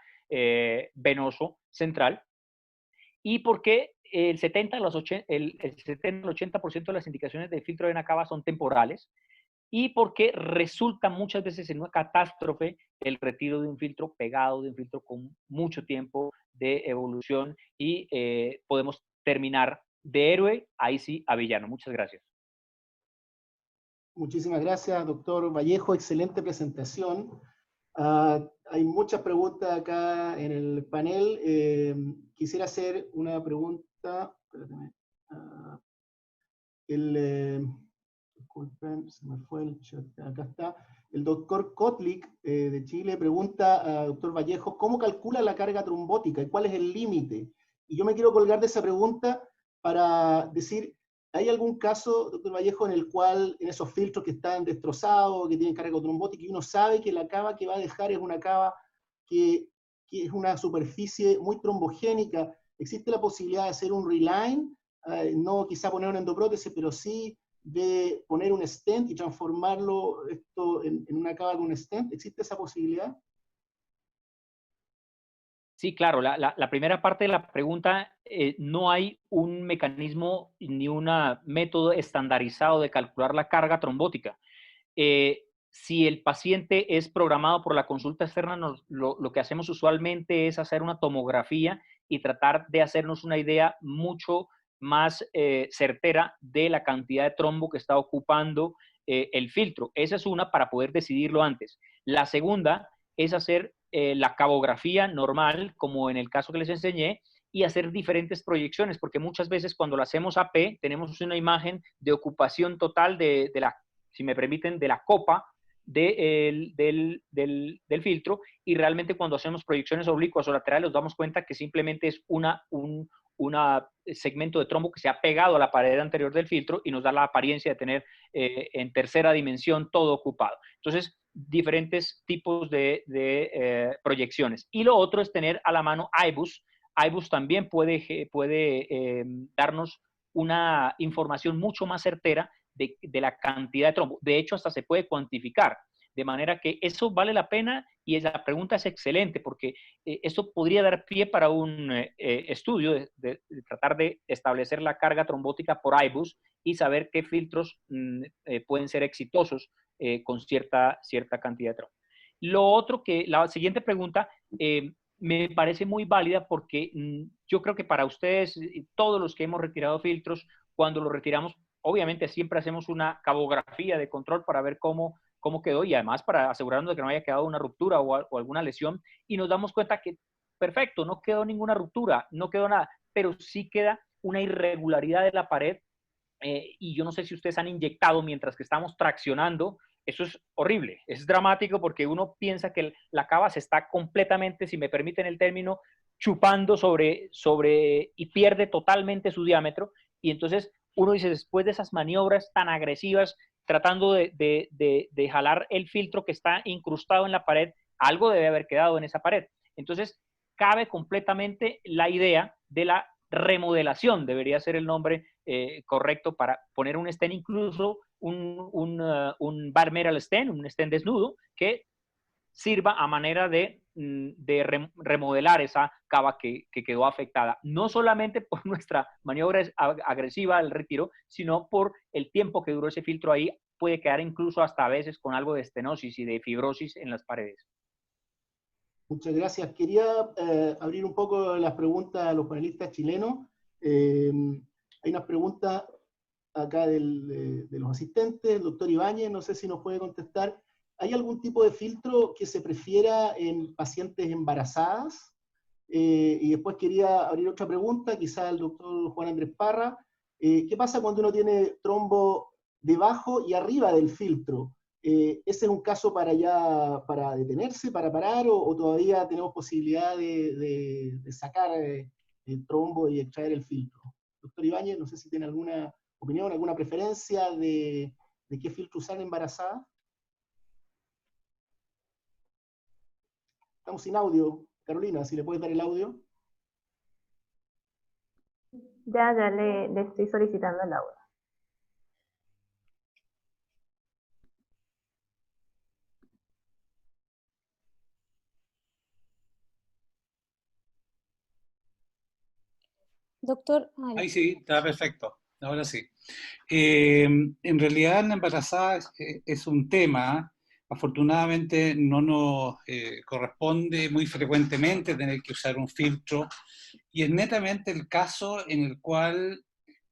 venoso central, y porque el 70 al 80% de las indicaciones del filtro de vena cava son temporales, y porque resulta muchas veces en una catástrofe el retiro de un filtro pegado, de un filtro con mucho tiempo de evolución, y podemos terminar de héroe, ahí sí, a villano. Muchas gracias. Muchísimas gracias, doctor Vallejo. Excelente presentación. Hay muchas preguntas acá en el panel. Quisiera hacer una pregunta. Disculpen, se me fue el chat. Acá está. El doctor Kotlik de Chile pregunta al doctor Vallejo, ¿cómo calcula la carga trombótica y cuál es el límite? Y yo me quiero colgar de esa pregunta para decir, ¿hay algún caso, doctor Vallejo, en el cual en esos filtros que están destrozados, que tienen carga trombótica, y uno sabe que la cava que va a dejar es una cava que es una superficie muy trombogénica? ¿Existe la posibilidad de hacer un reline? No quizá poner una endoprótesis, pero sí de poner un stent y transformarlo esto en una cava con un stent. ¿Existe esa posibilidad? Sí, claro. La primera parte de la pregunta, no hay un mecanismo ni un método estandarizado de calcular la carga trombótica. Si el paciente es programado por la consulta externa, lo que hacemos usualmente es hacer una tomografía y tratar de hacernos una idea mucho más certera de la cantidad de trombo que está ocupando el filtro. Esa es una, para poder decidirlo antes. La segunda es hacer la cabografía normal, como en el caso que les enseñé, y hacer diferentes proyecciones, porque muchas veces cuando lo hacemos AP tenemos una imagen de ocupación total de la, si me permiten, de la copa del filtro, y realmente cuando hacemos proyecciones oblicuas o laterales nos damos cuenta que simplemente es un segmento de trombo que se ha pegado a la pared anterior del filtro y nos da la apariencia de tener en tercera dimensión todo ocupado. Entonces, diferentes tipos de proyecciones. Y lo otro es tener a la mano IBUS. IBUS también puede darnos una información mucho más certera de la cantidad de trombo. De hecho, hasta se puede cuantificar. De manera que eso vale la pena, y la pregunta es excelente, porque esto podría dar pie para un estudio de tratar de establecer la carga trombótica por IBUS y saber qué filtros pueden ser exitosos con cierta cantidad de trombo. Lo otro que, la siguiente pregunta, me parece muy válida porque yo creo que para ustedes, todos los que hemos retirado filtros, cuando los retiramos, obviamente siempre hacemos una cabografía de control para ver cómo quedó, y además para asegurarnos de que no haya quedado una ruptura o alguna lesión, y nos damos cuenta que perfecto, no quedó ninguna ruptura, no quedó nada, pero sí queda una irregularidad de la pared, y yo no sé si ustedes han inyectado mientras que estamos traccionando. Eso es horrible, es dramático, porque uno piensa que la cava se está completamente, si me permiten el término, chupando sobre y pierde totalmente su diámetro, y entonces uno dice, después de esas maniobras tan agresivas, tratando de jalar el filtro que está incrustado en la pared, algo debe haber quedado en esa pared. Entonces, cabe completamente la idea de la remodelación, debería ser el nombre correcto, para poner un stent, incluso un bare metal stent, un stent desnudo, que sirva a manera de remodelar esa cava que quedó afectada, no solamente por nuestra maniobra agresiva del retiro, sino por el tiempo que duró ese filtro ahí. Puede quedar incluso hasta a veces con algo de estenosis y de fibrosis en las paredes. Muchas gracias. Quería abrir un poco las preguntas a los panelistas chilenos. Hay unas preguntas acá de los asistentes. El doctor Ibáñez, no sé si nos puede contestar. ¿Hay algún tipo de filtro que se prefiera en pacientes embarazadas? Y después quería abrir otra pregunta, quizá al doctor Juan Andrés Parra. ¿Qué pasa cuando uno tiene trombo debajo y arriba del filtro? ¿Ese es un caso para detenerse, para parar, o todavía tenemos posibilidad de sacar el trombo y extraer el filtro? Doctor Ibáñez, no sé si tiene alguna opinión, alguna preferencia de qué filtro usar en embarazada. Estamos sin audio. Carolina, si le puedes dar el audio. Ya le estoy solicitando el audio. Doctor, ahí sí, está perfecto. Ahora sí. En realidad, la embarazada es un tema. Afortunadamente no nos corresponde muy frecuentemente tener que usar un filtro, y es netamente el caso en el cual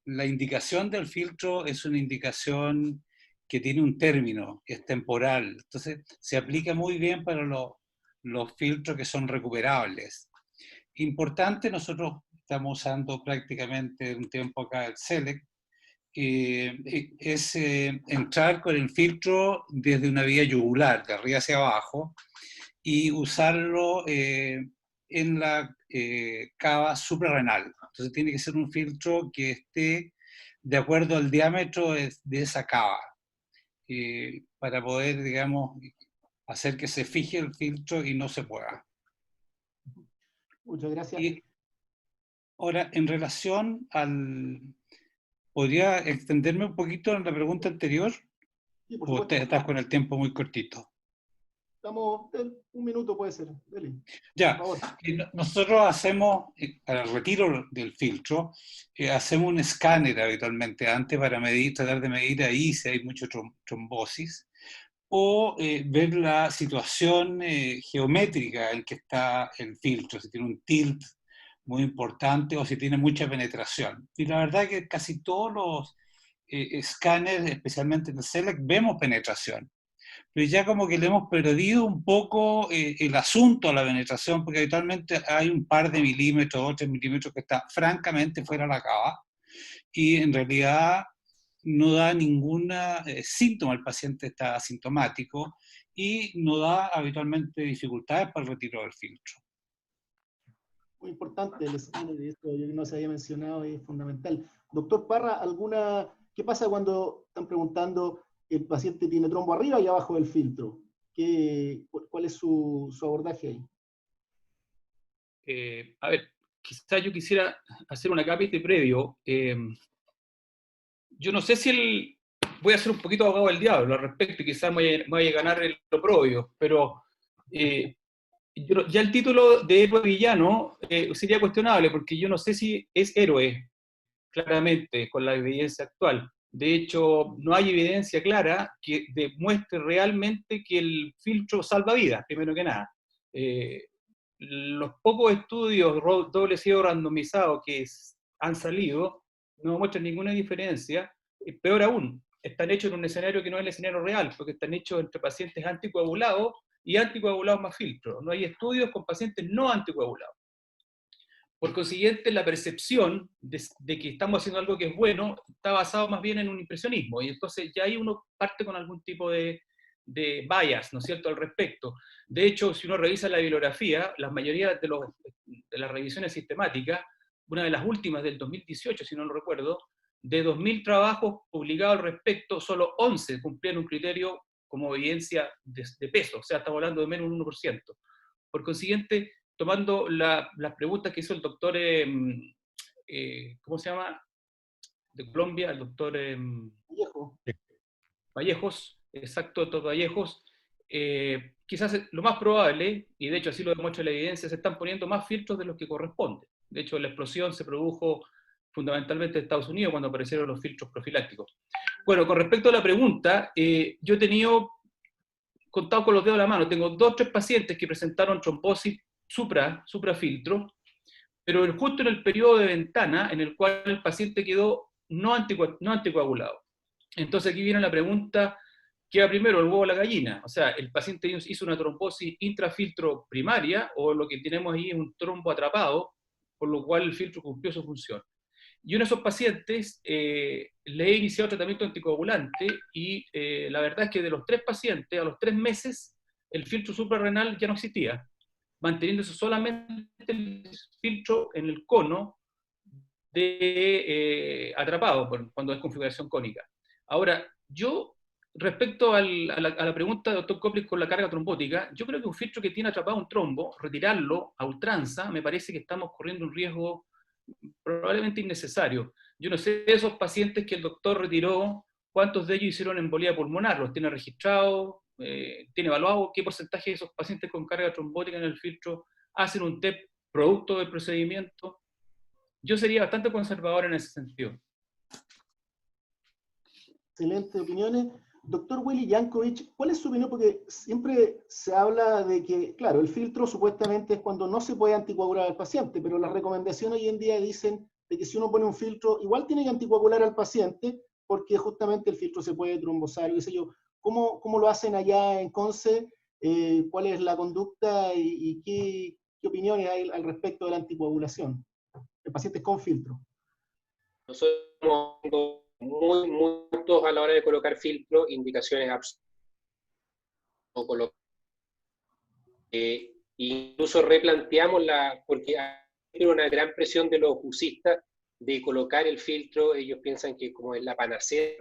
la indicación del filtro es una indicación que tiene un término, que es temporal. Entonces se aplica muy bien para los filtros que son recuperables. Importante, nosotros estamos usando prácticamente un tiempo acá el Select, es entrar con el filtro desde una vía yugular, de arriba hacia abajo, y usarlo en la cava suprarrenal. Entonces tiene que ser un filtro que esté de acuerdo al diámetro de esa cava, para poder, digamos, hacer que se fije el filtro y no se mueva. Muchas gracias. Y ahora, en relación al... ¿Podría extenderme un poquito en la pregunta anterior? Sí, por ¿O supuesto. estás con el tiempo muy cortito? Estamos, un minuto puede ser. Dele, ya, por favor. Nosotros hacemos, para el retiro del filtro, hacemos un escáner habitualmente antes para medir, tratar de medir ahí si hay mucha trombosis, o ver la situación geométrica en que está el filtro, si tiene un tilt muy importante o si tiene mucha penetración. Y la verdad que casi todos los escáneres, especialmente en el Select, vemos penetración. Pero ya como que le hemos perdido un poco el asunto a la penetración, porque habitualmente hay un par de milímetros o 3 milímetros que está francamente fuera de la cava, y en realidad no da ningún síntoma, el paciente está asintomático y no da habitualmente dificultades para el retiro del filtro. Muy importante el escáner, y esto yo no se había mencionado, es fundamental. Doctor Parra, ¿qué pasa cuando están preguntando el paciente tiene trombo arriba y abajo del filtro? ¿Cuál es su abordaje ahí? A ver, quizás yo quisiera hacer un acápite previo. Yo no sé si voy a ser un poquito abogado del diablo al respecto y quizás me vaya a ganar el oprobio, pero ya el título de héroe villano sería cuestionable, porque yo no sé si es héroe, claramente, con la evidencia actual. De hecho, no hay evidencia clara que demuestre realmente que el filtro salva vidas, primero que nada. Los pocos estudios doble ciego randomizados que han salido no muestran ninguna diferencia. Peor aún, están hechos en un escenario que no es el escenario real, porque están hechos entre pacientes anticoagulados y anticoagulados más filtros. No hay estudios con pacientes no anticoagulados. Por consiguiente, la percepción de que estamos haciendo algo que es bueno está basado más bien en un impresionismo, y entonces ya ahí uno parte con algún tipo de bias, ¿no es cierto?, al respecto. De hecho, si uno revisa la bibliografía, la mayoría de las revisiones sistemáticas, una de las últimas del 2018, si no lo recuerdo, de 2.000 trabajos publicados al respecto, solo 11 cumplían un criterio como evidencia de peso, o sea, estamos hablando de menos de un 1%. Por consiguiente, tomando las preguntas que hizo el doctor, ¿cómo se llama?, de Colombia, el doctor Vallejos, exacto, doctor Vallejos, quizás lo más probable, y de hecho así lo demuestra la evidencia, se están poniendo más filtros de los que corresponde. De hecho, la explosión se produjo fundamentalmente en Estados Unidos cuando aparecieron los filtros profilácticos. Bueno, con respecto a la pregunta, yo he tenido, contado con los dedos de la mano, tengo 2 o 3 pacientes que presentaron trombosis suprafiltro, pero justo en el periodo de ventana en el cual el paciente quedó no anticoagulado. Entonces aquí viene la pregunta, ¿qué va primero, el huevo o la gallina? O sea, ¿el paciente hizo una trombosis intrafiltro primaria o lo que tenemos ahí es un trombo atrapado, por lo cual el filtro cumplió su función? Y uno de esos pacientes le he iniciado tratamiento anticoagulante y la verdad es que de los 3 pacientes, a los 3 meses, el filtro suprarrenal ya no existía, manteniéndose solamente el filtro en el cono atrapado cuando es configuración cónica. Ahora, yo, respecto a la pregunta del doctor Koplik con la carga trombótica, yo creo que un filtro que tiene atrapado un trombo, retirarlo a ultranza, me parece que estamos corriendo un riesgo probablemente innecesario. Yo no sé de esos pacientes que el doctor retiró, cuántos de ellos hicieron embolía pulmonar, los tiene registrados, tiene evaluado qué porcentaje de esos pacientes con carga trombótica en el filtro hacen un TEP producto del procedimiento. Yo sería bastante conservador en ese sentido. Excelentes opiniones. Doctor Willy Jankovic, ¿cuál es su opinión? Porque siempre se habla de que, claro, el filtro supuestamente es cuando no se puede anticoagular al paciente, pero las recomendaciones hoy en día dicen de que si uno pone un filtro, igual tiene que anticoagular al paciente, porque justamente el filtro se puede trombosar, qué sé yo. ¿Cómo lo hacen allá en Conce? ¿Cuál es la conducta y qué opiniones hay al respecto de la anticoagulación de pacientes con filtro? Nosotros somos muy juntos a la hora de colocar filtro, indicaciones absolutas. Incluso replanteamos porque hay una gran presión de los UCIstas de colocar el filtro. Ellos piensan que como es la panacea,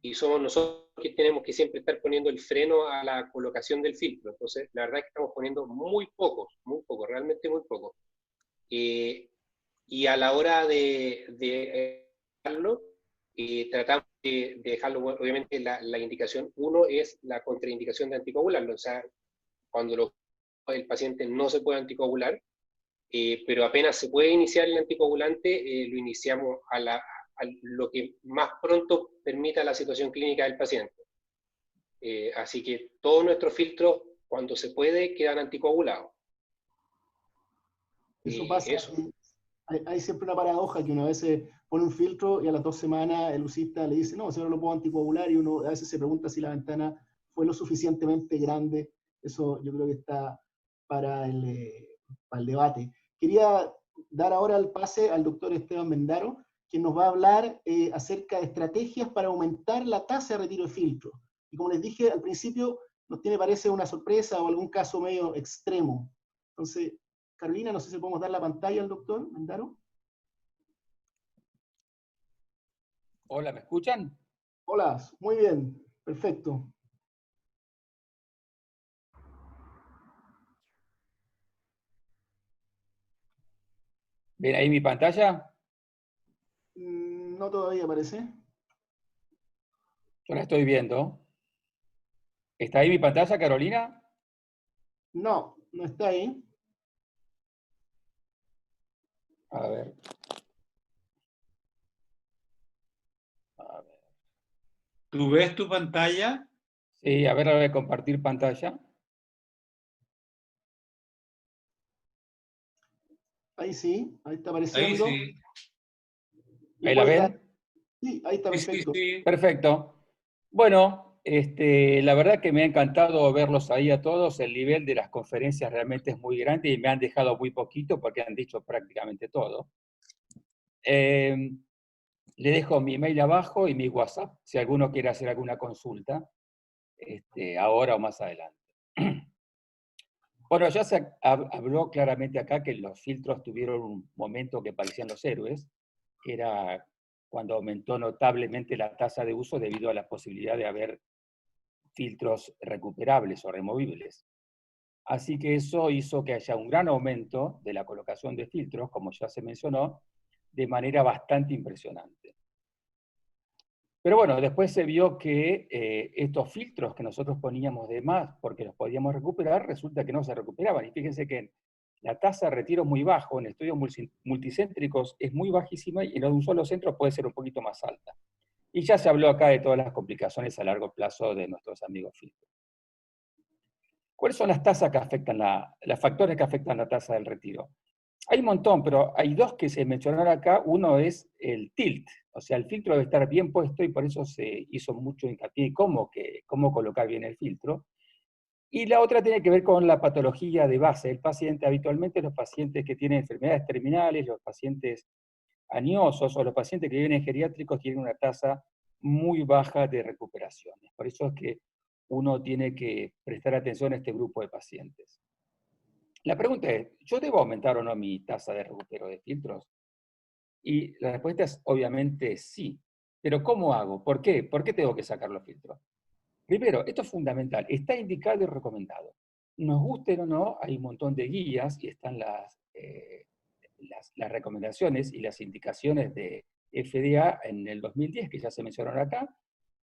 y somos nosotros que tenemos que siempre estar poniendo el freno a la colocación del filtro. Entonces, la verdad es que estamos poniendo muy pocos, realmente muy pocos. Y a la hora de dejarlo, tratamos de dejarlo, obviamente la indicación 1 es la contraindicación de anticoagularlo, o sea, cuando el paciente no se puede anticoagular, pero apenas se puede iniciar el anticoagulante, lo iniciamos a lo que más pronto permita la situación clínica del paciente. Así que todos nuestros filtros, cuando se puede, quedan anticoagulados. Eso pasa. Hay siempre una paradoja que uno a veces pone un filtro y a las 2 semanas el UCIsta le dice, no, si no lo puedo anticoagular, y uno a veces se pregunta si la ventana fue lo suficientemente grande. Eso yo creo que está para el debate. Quería dar ahora el pase al doctor Esteban Mendaro, quien nos va a hablar acerca de estrategias para aumentar la tasa de retiro de filtro. Y como les dije al principio, nos tiene, parece, una sorpresa o algún caso medio extremo. Entonces, Carolina, no sé si podemos dar la pantalla al doctor Mendaro. Hola, ¿me escuchan? Hola, muy bien, perfecto. ¿Ven ahí mi pantalla? No todavía parece. Yo la estoy viendo. ¿Está ahí mi pantalla, Carolina? No, no está ahí. A ver. A ver. ¿Tú ves tu pantalla? Sí, a ver, voy a compartir pantalla. Ahí sí, ahí está Ahí apareciendo. sí. ¿Le ¿Ahí la puedes dar? ven? Sí, ahí está, Sí, sí, perfecto. sí. Perfecto. Bueno, la verdad que me ha encantado verlos ahí a todos. El nivel de las conferencias realmente es muy grande y me han dejado muy poquito porque han dicho prácticamente todo. Le dejo mi email abajo y mi WhatsApp, si alguno quiere hacer alguna consulta, ahora o más adelante. Bueno, ya se habló claramente acá que los filtros tuvieron un momento que parecían los héroes, era cuando aumentó notablemente la tasa de uso debido a la posibilidad de haber filtros recuperables o removibles. Así que eso hizo que haya un gran aumento de la colocación de filtros, como ya se mencionó, de manera bastante impresionante. Pero bueno, después se vio que estos filtros que nosotros poníamos de más porque los podíamos recuperar, resulta que no se recuperaban. Y fíjense que la tasa de retiro es muy bajo, en estudios multicéntricos es muy bajísima y en un solo centro puede ser un poquito más alta. Y ya se habló acá de todas las complicaciones a largo plazo de nuestros amigos filtros. ¿Cuáles son las tasas que afectan los factores que afectan la tasa del retiro? Hay un montón, pero hay dos que se mencionaron acá. Uno es el tilt, o sea, el filtro debe estar bien puesto y por eso se hizo mucho hincapié en cómo colocar bien el filtro. Y la otra tiene que ver con la patología de base del paciente. Habitualmente los pacientes que tienen enfermedades terminales, los pacientes añosos o los pacientes que viven en geriátricos tienen una tasa muy baja de recuperaciones. Por eso es que uno tiene que prestar atención a este grupo de pacientes. La pregunta es, ¿yo debo aumentar o no mi tasa de recupero de filtros? Y la respuesta es obviamente sí. Pero ¿cómo hago? ¿Por qué? ¿Por qué tengo que sacar los filtros? Primero, esto es fundamental, está indicado y recomendado. Nos gusten o no, hay un montón de guías y están las recomendaciones y las indicaciones de FDA en el 2010, que ya se mencionaron acá,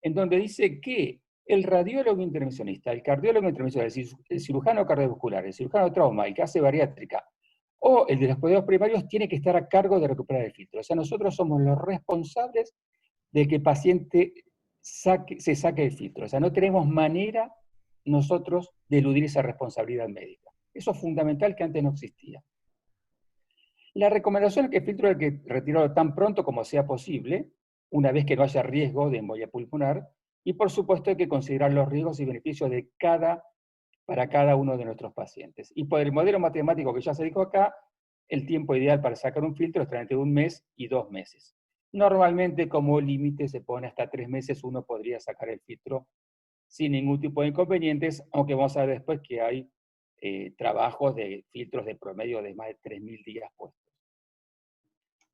en donde dice que el radiólogo intervencionista, el cardiólogo intervencionista, el cirujano cardiovascular, el cirujano de trauma, el que hace bariátrica, o el de los cuidados primarios, tiene que estar a cargo de recuperar el filtro. O sea, nosotros somos los responsables de que el paciente se saque el filtro. O sea, no tenemos manera nosotros de eludir esa responsabilidad médica. Eso es fundamental, que antes no existía. La recomendación es que el filtro hay que retirarlo tan pronto como sea posible, una vez que no haya riesgo de embolia pulmonar, y por supuesto hay que considerar los riesgos y beneficios para cada uno de nuestros pacientes. Y por el modelo matemático que ya se dijo acá, el tiempo ideal para sacar un filtro es entre 1 mes y 2 meses. Normalmente como límite se pone hasta 3 meses, uno podría sacar el filtro sin ningún tipo de inconvenientes, aunque vamos a ver después que hay trabajos de filtros de promedio de más de 3.000 días puestos.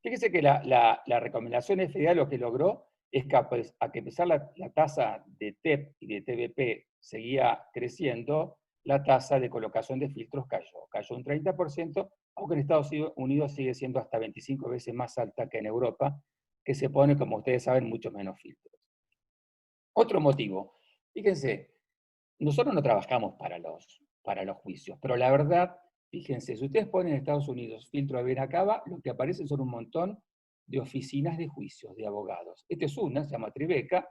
Fíjese que la recomendación FDA lo que logró es que a pesar la tasa de TEP y de TBP seguía creciendo, la tasa de colocación de filtros cayó un 30%, aunque en Estados Unidos sigue siendo hasta 25 veces más alta que en Europa, que se pone, como ustedes saben, mucho menos filtros. Otro motivo, fíjense, nosotros no trabajamos para los juicios, pero la verdad, fíjense, si ustedes ponen en Estados Unidos filtro de Benacaba, lo que aparecen son un montón de oficinas de juicios, de abogados. Esta es una, se llama Tribeca,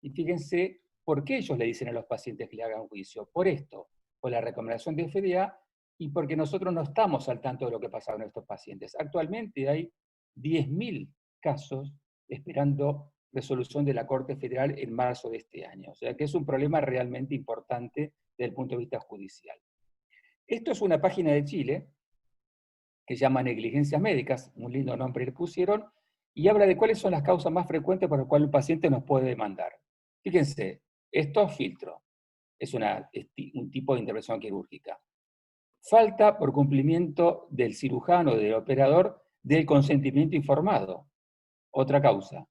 y fíjense por qué ellos le dicen a los pacientes que le hagan juicio. Por esto, por la recomendación de FDA, y porque nosotros no estamos al tanto de lo que pasa con estos pacientes. Actualmente hay 10.000 casos esperando resolución de la Corte Federal en marzo de este año. O sea que es un problema realmente importante desde el punto de vista judicial. Esto es una página de Chile que se llama Negligencias Médicas, un lindo nombre le pusieron, y habla de cuáles son las causas más frecuentes por las cuales un paciente nos puede demandar. Fíjense, esto es filtro, es un tipo de intervención quirúrgica. Falta por cumplimiento del cirujano o del operador del consentimiento informado. Otra causa.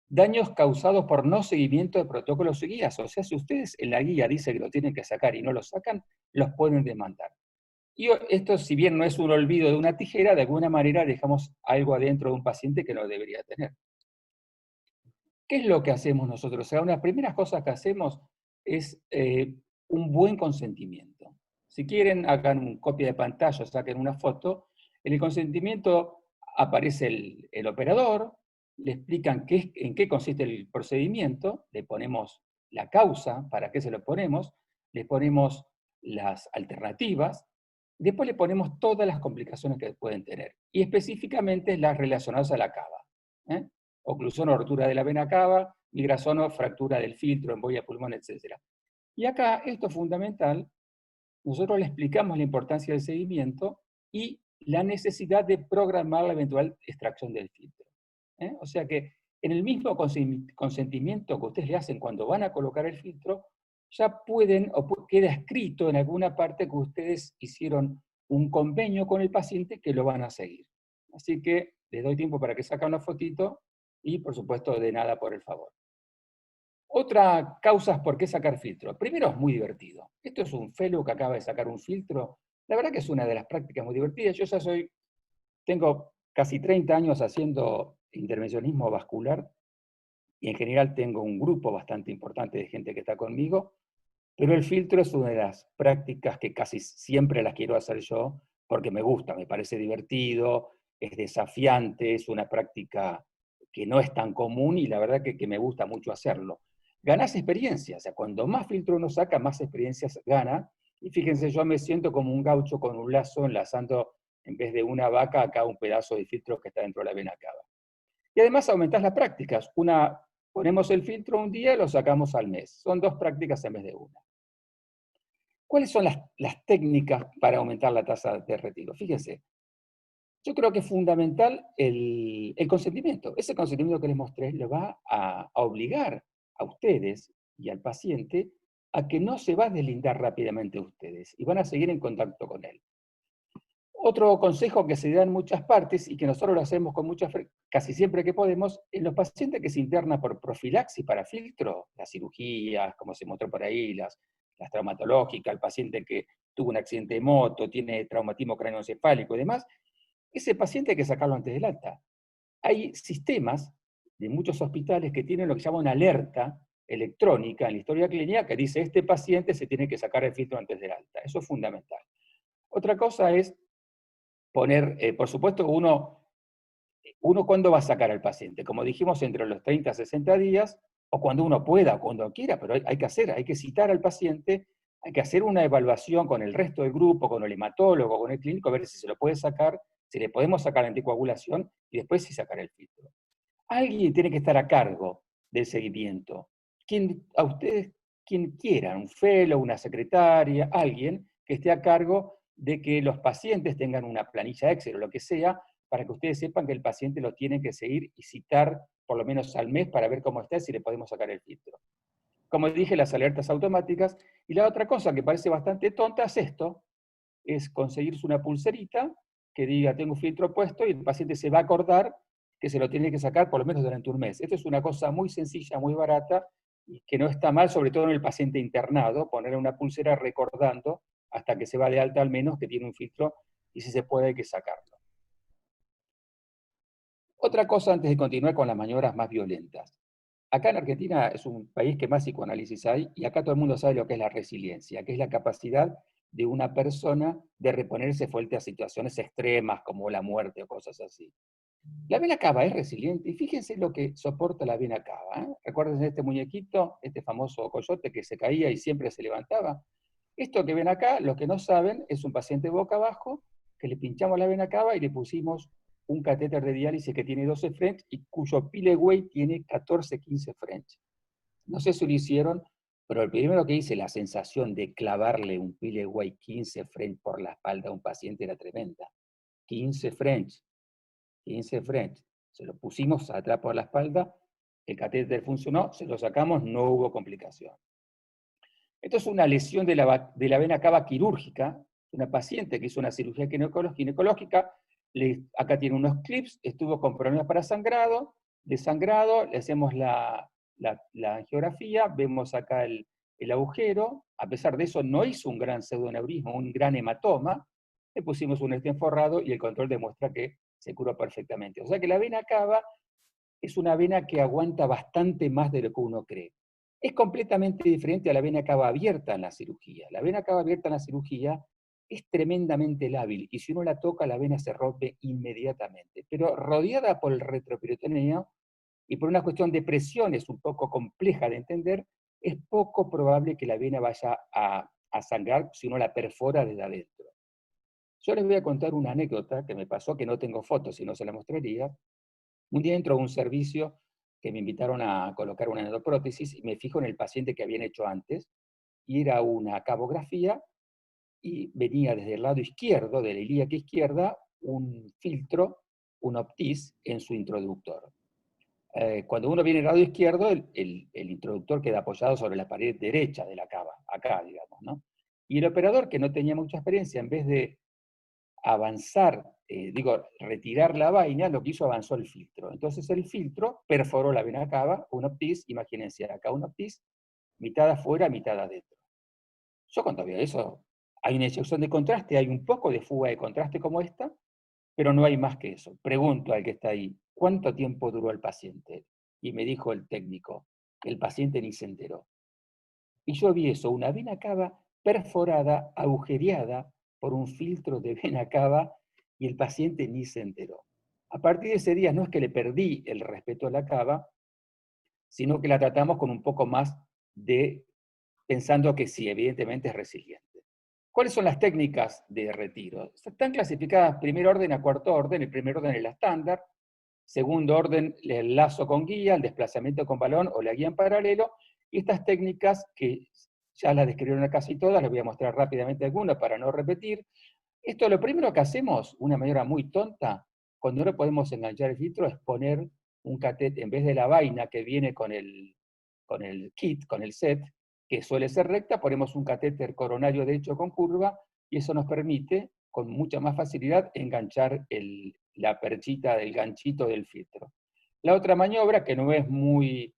Daños causados por no seguimiento de protocolos y guías. O sea, si ustedes en la guía dicen que lo tienen que sacar y no lo sacan, los pueden demandar. Y esto, si bien no es un olvido de una tijera, de alguna manera dejamos algo adentro de un paciente que no debería tener. ¿Qué es lo que hacemos nosotros? O sea, una de las primeras cosas que hacemos es un buen consentimiento. Si quieren, hagan una copia de pantalla, saquen una foto. En el consentimiento aparece el operador, le explican en qué consiste el procedimiento, le ponemos la causa, para qué se lo ponemos, le ponemos las alternativas, después le ponemos todas las complicaciones que pueden tener, y específicamente las relacionadas a la cava. Oclusión o rotura de la vena cava, migración o fractura del filtro, embolia pulmón, etc. Y acá, esto es fundamental, nosotros le explicamos la importancia del seguimiento y la necesidad de programar la eventual extracción del filtro. O sea que en el mismo consentimiento que ustedes le hacen cuando van a colocar el filtro, ya pueden, o queda escrito en alguna parte que ustedes hicieron un convenio con el paciente que lo van a seguir. Así que les doy tiempo para que saquen una fotito y, por supuesto, de nada por el favor. Otra causa es por qué sacar filtro. Primero, es muy divertido. Esto es un fellow que acaba de sacar un filtro. La verdad que es una de las prácticas muy divertidas. Yo ya tengo casi 30 años haciendo intervencionismo vascular y en general tengo un grupo bastante importante de gente que está conmigo, pero el filtro es una de las prácticas que casi siempre las quiero hacer yo porque me gusta, me parece divertido, es desafiante, es una práctica que no es tan común y la verdad que me gusta mucho hacerlo. Ganás experiencia, o sea, cuando más filtro uno saca, más experiencias gana. Y fíjense, yo me siento como un gaucho con un lazo enlazando, en vez de una vaca, acá un pedazo de filtro que está dentro de la vena cava. Y además aumentás las prácticas. Ponemos el filtro un día y lo sacamos al mes. Son 2 prácticas en vez de una. ¿Cuáles son las técnicas para aumentar la tasa de retiro? Fíjense, yo creo que es fundamental el consentimiento. Ese consentimiento que les mostré le va a obligar a ustedes y al paciente a que no se va a deslindar rápidamente de ustedes y van a seguir en contacto con él. Otro consejo que se da en muchas partes y que nosotros lo hacemos con casi siempre que podemos, en los pacientes que se internan por profilaxis para filtro, las cirugías, como se mostró por ahí, las traumatológicas, el paciente que tuvo un accidente de moto, tiene traumatismo craneoencefálico y demás, ese paciente hay que sacarlo antes del alta. Hay sistemas de muchos hospitales que tienen lo que se llama una alerta electrónica en la historia clínica que dice este paciente se tiene que sacar el filtro antes del alta. Eso es fundamental. Otra cosa es poner, por supuesto, uno cuándo va a sacar al paciente. Como dijimos, entre los 30 a 60 días, o cuando uno pueda, o cuando quiera, pero hay que citar al paciente, hay que hacer una evaluación con el resto del grupo, con el hematólogo, con el clínico, a ver si se lo puede sacar, si le podemos sacar la anticoagulación, y después sí sacar el filtro. Alguien tiene que estar a cargo del seguimiento. A ustedes, quien quieran, un fellow, una secretaria, alguien que esté a cargo de que los pacientes tengan una planilla Excel o lo que sea, para que ustedes sepan que el paciente lo tiene que seguir y citar por lo menos al mes para ver cómo está y si le podemos sacar el filtro. Como dije, las alertas automáticas. Y la otra cosa que parece bastante tonta es esto, es conseguirse una pulserita que diga tengo un filtro puesto y el paciente se va a acordar que se lo tiene que sacar por lo menos durante un mes. Esto es una cosa muy sencilla, muy barata, y que no está mal, sobre todo en el paciente internado, poner una pulsera recordando hasta que se va de alta al menos que tiene un filtro y si se puede hay que sacarlo. Otra cosa antes de continuar con las maniobras más violentas. Acá en Argentina es un país que más psicoanálisis hay y acá todo el mundo sabe lo que es la resiliencia, que es la capacidad de una persona de reponerse frente a situaciones extremas como la muerte o cosas así. La vena cava es resiliente y fíjense lo que soporta la vena cava. Recuerden este muñequito, este famoso coyote que se caía y siempre se levantaba. Esto que ven acá, los que no saben, es un paciente boca abajo que le pinchamos la vena cava y le pusimos un catéter de diálisis que tiene 12 French y cuyo Pilleway tiene 14, 15 French. No sé si lo hicieron, pero el primero que hice, la sensación de clavarle un Pilleway 15 French por la espalda a un paciente era tremenda. 15 French. 15 French. se lo pusimos atrás por la espalda, el catéter funcionó, se lo sacamos, no hubo complicación. Esto es una lesión de la vena cava quirúrgica, una paciente que hizo una cirugía ginecológica, acá tiene unos clips, estuvo con problemas para sangrado, desangrado, le hacemos la angiografía, vemos acá el agujero, a pesar de eso no hizo un gran pseudoneurismo, un gran hematoma, le pusimos un stent forrado y el control demuestra que se curó perfectamente. O sea que la vena cava es una vena que aguanta bastante más de lo que uno cree. Es completamente diferente a la vena cava abierta en la cirugía. La vena cava abierta en la cirugía es tremendamente lábil, y si uno la toca, la vena se rompe inmediatamente. Pero rodeada por el retroperitoneo, y por una cuestión de presiones un poco compleja de entender, es poco probable que la vena vaya a sangrar si uno la perfora desde adentro. Yo les voy a contar una anécdota que me pasó, que no tengo fotos, si no se la mostraría. Un día entro a un servicio que me invitaron a colocar una endoprótesis y me fijo en el paciente que habían hecho antes, y era una cabografía, y venía desde el lado izquierdo, de la ilíaca izquierda, un filtro, un Optis, en su introductor. Cuando uno viene del lado izquierdo, el introductor queda apoyado sobre la pared derecha de la cava, acá, digamos, ¿no? Y el operador, que no tenía mucha experiencia, en vez de avanzar, retirar la vaina, lo que hizo, avanzó el filtro. Entonces el filtro perforó la vena cava, un Optis, imagínense acá un Optis, mitad afuera, mitad adentro. Yo cuando veo eso, hay una inyección de contraste, hay un poco de fuga de contraste como esta, pero no hay más que eso. Pregunto al que está ahí, ¿cuánto tiempo duró el paciente? Y me dijo el técnico, el paciente ni se enteró. Y yo vi eso, una vena cava perforada, agujereada por un filtro de vena cava, y el paciente ni se enteró. A partir de ese día no es que le perdí el respeto a la cava, sino que la tratamos con un poco más de, pensando que sí, evidentemente es resiliente. ¿Cuáles son las técnicas de retiro? Están clasificadas primer orden a cuarto orden. El primer orden es la estándar, segundo orden el lazo con guía, el desplazamiento con balón o la guía en paralelo, y estas técnicas que ya las describieron casi todas, les voy a mostrar rápidamente algunas para no repetir. Esto, lo primero que hacemos, una manera muy tonta, cuando no podemos enganchar el filtro, es poner un catéter, en vez de la vaina que viene con el kit, con el set, que suele ser recta, ponemos un catéter coronario derecho con curva, y eso nos permite, con mucha más facilidad, enganchar la perchita del ganchito del filtro. La otra maniobra, que no es muy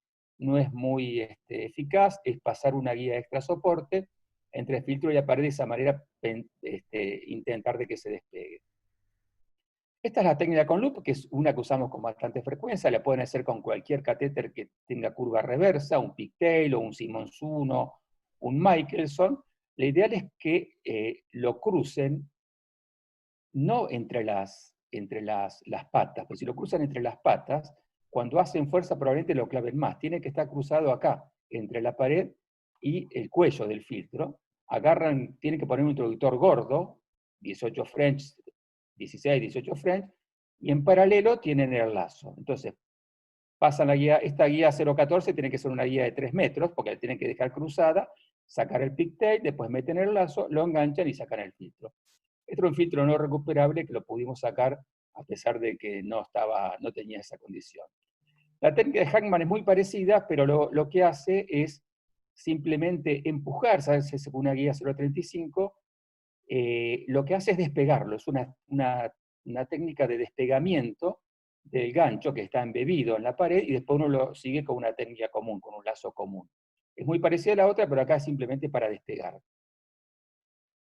eficaz, es pasar una guía extra soporte entre el filtro y la pared, de esa manera intentar de que se despegue. Esta es la técnica con loop, que es una que usamos con bastante frecuencia. La pueden hacer con cualquier catéter que tenga curva reversa, un Pigtail o un Simmons 1, un Michelson. La ideal es que lo crucen no entre las patas, pero si lo cruzan entre las patas, cuando hacen fuerza probablemente lo claven más. Tiene que estar cruzado acá, entre la pared y el cuello del filtro. Tienen que poner un introductor gordo, 18 French, 16, 18 French, y en paralelo tienen el lazo. Entonces, pasan esta guía 014 tiene que ser una guía de 3 metros, porque la tienen que dejar cruzada, sacar el pigtail, después meten el lazo, lo enganchan y sacan el filtro. Este era un filtro no recuperable que lo pudimos sacar a pesar de que no tenía esa condición. La técnica de Hackman es muy parecida, pero lo que hace es simplemente empujar, ¿sabes? Es una guía 035, lo que hace es despegarlo, es una técnica de despegamiento del gancho que está embebido en la pared, y después uno lo sigue con una técnica común, con un lazo común. Es muy parecida a la otra, pero acá es simplemente para despegar.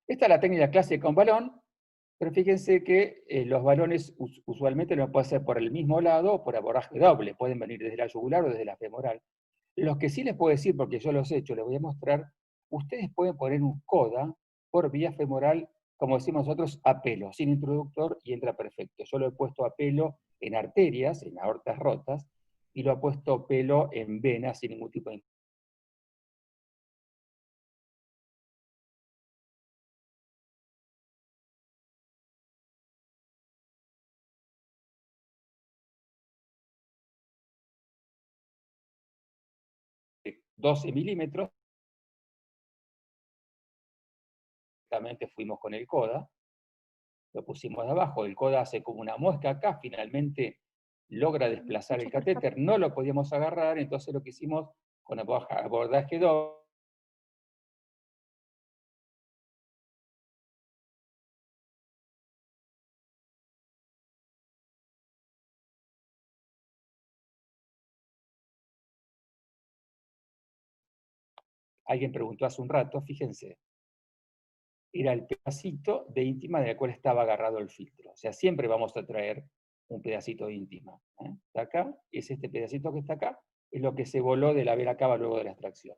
Esta es la técnica clásica con balón, pero fíjense que los balones usualmente lo pueden hacer por el mismo lado o por abordaje doble, pueden venir desde la yugular o desde la femoral. Los que sí les puedo decir, porque yo los he hecho, les voy a mostrar, ustedes pueden poner un coda por vía femoral, como decimos nosotros, a pelo, sin introductor, y entra perfecto. Yo lo he puesto a pelo en arterias, en aortas rotas, y lo he puesto a pelo en venas sin ningún tipo de... de 12 milímetros, directamente fuimos con el coda, lo pusimos de abajo, el coda hace como una muesca acá, finalmente logra desplazar el catéter, no lo podíamos agarrar, entonces lo que hicimos con abordaje doble, alguien preguntó hace un rato, fíjense, era el pedacito de íntima del cual estaba agarrado el filtro. O sea, siempre vamos a traer un pedacito de íntima. Está acá, es este pedacito que está acá, es lo que se voló de la vela cava luego de la extracción.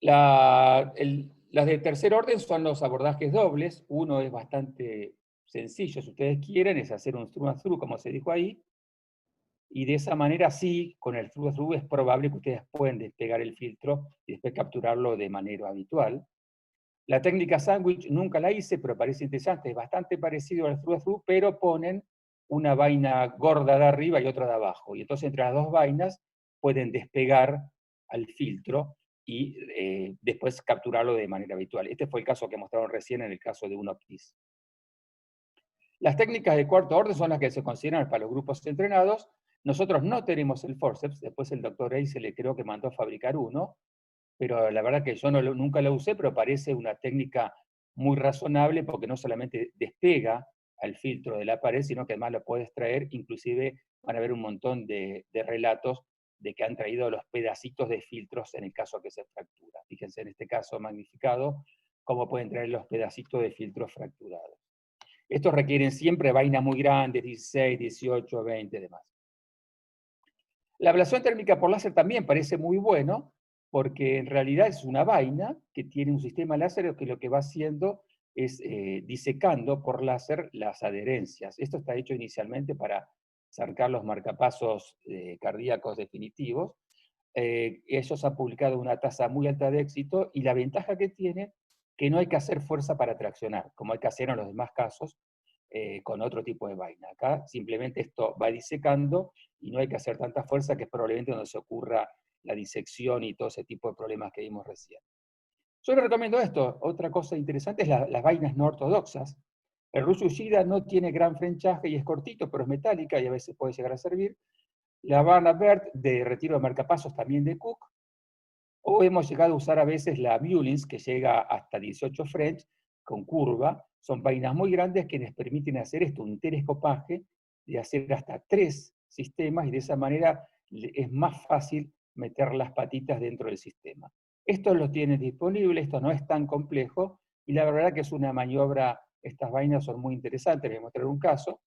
Las de tercer orden son los abordajes dobles. Uno es bastante sencillo, si ustedes quieren, es hacer un through-and-through, como se dijo ahí, y de esa manera sí, con el through-and-through es probable que ustedes puedan despegar el filtro y después capturarlo de manera habitual. La técnica sándwich nunca la hice, pero parece interesante, es bastante parecido al through-and-through, pero ponen una vaina gorda de arriba y otra de abajo, y entonces entre las dos vainas pueden despegar al filtro y después capturarlo de manera habitual. Este fue el caso que mostraron recién en el caso de un Optis. Las técnicas de cuarto orden son las que se consideran para los grupos entrenados. Nosotros no tenemos el forceps, después el doctor Eise le creo que mandó a fabricar uno, pero la verdad que yo nunca lo usé, pero parece una técnica muy razonable porque no solamente despega al filtro de la pared, sino que además lo puedes traer, inclusive van a ver un montón de relatos de que han traído los pedacitos de filtros en el caso que se fractura. Fíjense en este caso magnificado, cómo pueden traer los pedacitos de filtros fracturados. Estos requieren siempre vainas muy grandes, 16, 18, 20 y demás. La ablación térmica por láser también parece muy bueno, porque en realidad es una vaina que tiene un sistema láser que lo que va haciendo es disecando por láser las adherencias. Esto está hecho inicialmente para sacar los marcapasos cardíacos definitivos. Ellos han publicado una tasa muy alta de éxito y la ventaja que tiene que no hay que hacer fuerza para traccionar, como hay que hacer en los demás casos con otro tipo de vaina. Acá simplemente esto va disecando y no hay que hacer tanta fuerza, que es probablemente donde se ocurra la disección y todo ese tipo de problemas que vimos recién. Yo les recomiendo esto. Otra cosa interesante es las vainas no ortodoxas. El Rusu Shida no tiene gran frenchaje y es cortito, pero es metálica y a veces puede llegar a servir. La Barna Bert de retiro de marcapasos también de Cook. O hemos llegado a usar a veces la Mullins, que llega hasta 18 French, con curva. Son vainas muy grandes que nos permiten hacer esto, un telescopaje, de hacer hasta 3 sistemas, y de esa manera es más fácil meter las patitas dentro del sistema. Estos los tienen disponibles, esto no es tan complejo, y la verdad que es una maniobra, estas vainas son muy interesantes. Les voy a mostrar un caso.